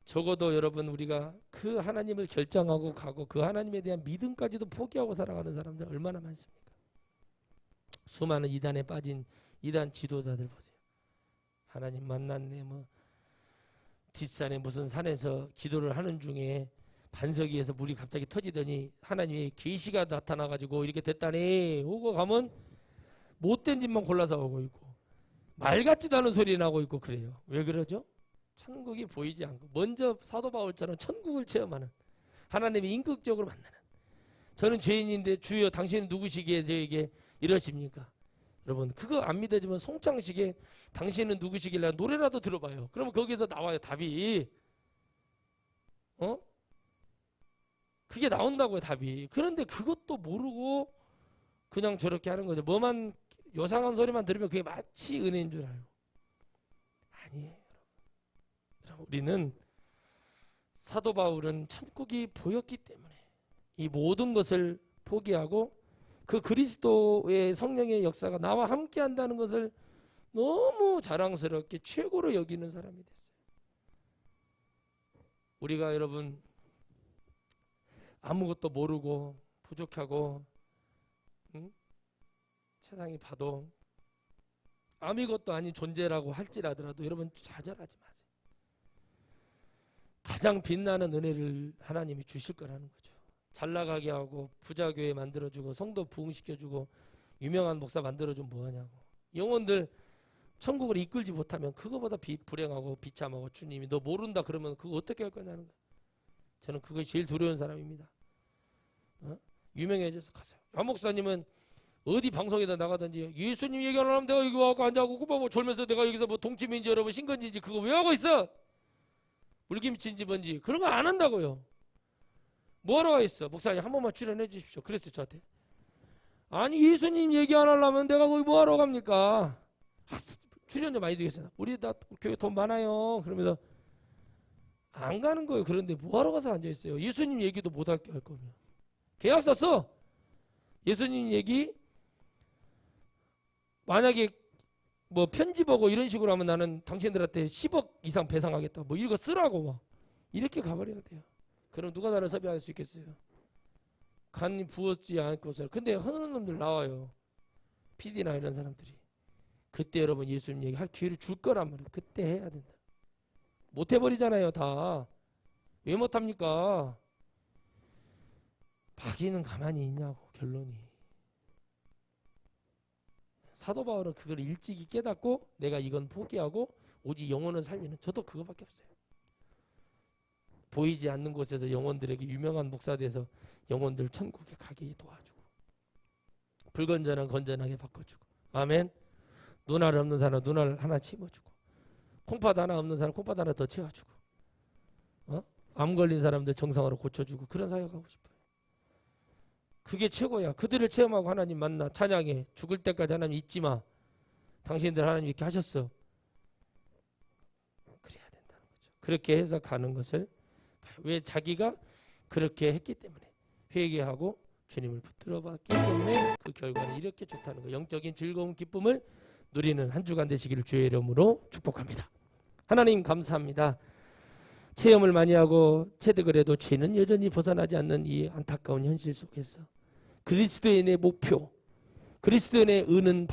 적어도 여러분 우리가 그 하나님을 결정하고 가고 그 하나님에 대한 믿음까지도 포기하고 살아가는 사람들 얼마나 많습니까? 수많은 이단에 빠진 이단 지도자들 보세요. 하나님 만났네 뭐 뒷산에 무슨 산에서 기도를 하는 중에 반석 위에서 물이 갑자기 터지더니 하나님의 계시가 나타나가지고 이렇게 됐다네 오고 가면 못된 짓만 골라서 오고 있고 말 같지도 않은 소리 나고 있고 그래요. 왜 그러죠? 천국이 보이지 않고 먼저 사도 바울처럼 천국을 체험하는 하나님이 인격적으로 만나는 저는 죄인인데 주여 당신은 누구시기에 저에게 이러십니까? 여러분 그거 안 믿어지면 송창식에 당신은 누구시길래 노래라도 들어봐요. 그러면 거기서 나와요 답이. 그게 나온다고요 답이. 그런데 그것도 모르고 그냥 저렇게 하는 거죠. 뭐만 요상한 소리만 들으면 그게 마치 은혜인 줄 알고. 아니에요. 우리는 사도 바울은 천국이 보였기 때문에 이 모든 것을 포기하고 그 그리스도의 성령의 역사가 나와 함께 한다는 것을 너무 자랑스럽게 최고로 여기는 사람이 됐어요. 우리가 여러분 아무것도 모르고 부족하고 세상이 봐도 아무것도 아닌 존재라고 할지라도 여러분 좌절하지 마세요. 가장 빛나는 은혜를 하나님이 주실 거라는 거죠. 잘 나가게 하고 부자 교회 만들어주고 성도 부흥시켜주고 유명한 목사 만들어주면 뭐하냐고. 영혼들 천국을 이끌지 못하면 그거보다 불행하고 비참하고 주님이 너 모른다 그러면 그거 어떻게 할 거냐는 거예요. 저는 그것이 제일 두려운 사람입니다. 유명해져서 가세요. 야 목사님은 어디 방송에다 나가든지 예수님 얘기 안 하면 내가 여기 와서 앉아고 뭐 졸면서 내가 여기서 뭐 동치미인지 여러분 신건지인지 그거 왜 하고 있어? 물김치인지 뭔지 그런 거 안 한다고요. 뭐하러 가 있어? 목사님 한 번만 출연해 주십시오. 그랬어요 저한테. 아니 예수님 얘기 안 하려면 내가 거기 뭐하러 갑니까? 출연료 많이 드리겠어요. 우리 다 교회 돈 많아요. 그러면서 안 가는 거예요. 그런데 뭐하러 가서 앉아있어요? 예수님 얘기도 못할 거면. 계약서 써. 예수님 얘기 만약에 뭐 편집하고 이런 식으로 하면 나는 당신들한테 10억 이상 배상하겠다. 뭐 이거 쓰라고 막 이렇게 가버려야 돼요. 그럼 누가 나를 섭외할 수 있겠어요? 간이 부었지 않고서. 근데 하는 놈들 나와요. PD나 이런 사람들이. 그때 여러분 예수님 얘기할 기회를 줄 거란 말이에요. 그때 해야 된다. 못 해버리잖아요 다. 왜 못합니까? 마귀는 가만히 있냐고 결론이. 사도 바울은 그걸 일찍이 깨닫고 내가 이건 포기하고 오직 영혼을 살리는 저도 그거밖에 없어요. 보이지 않는 곳에서 영혼들에게 유명한 목사 돼서 영혼들 천국에 가게 도와주고 불건전한 건전하게 바꿔주고 아멘. 눈알 없는 사람 눈알 하나 심어주고 콩팥 하나 없는 사람 콩팥 하나 더 채워주고 암 걸린 사람들 정상으로 고쳐주고 그런 사역하고 싶어요. 그게 최고야. 그들을 체험하고 하나님 만나 찬양해. 죽을 때까지 하나님 잊지 마. 당신들 하나님 이렇게 하셨어. 그래야 된다는 거죠. 그렇게 해서 가는 것을 왜 자기가 그렇게 했기 때문에 회개하고 주님을 붙들어 봤기 때문에 그 결과는 이렇게 좋다는 거. 영적인 즐거움, 기쁨을 누리는 한 주간 되시기를 주의 이름으로 축복합니다. 하나님 감사합니다. 체험을 많이 하고 체득을 해도 죄는 여전히 벗어나지 않는 이 안타까운 현실 속에서 그리스도인의 목표, 그리스도인의 의는 바로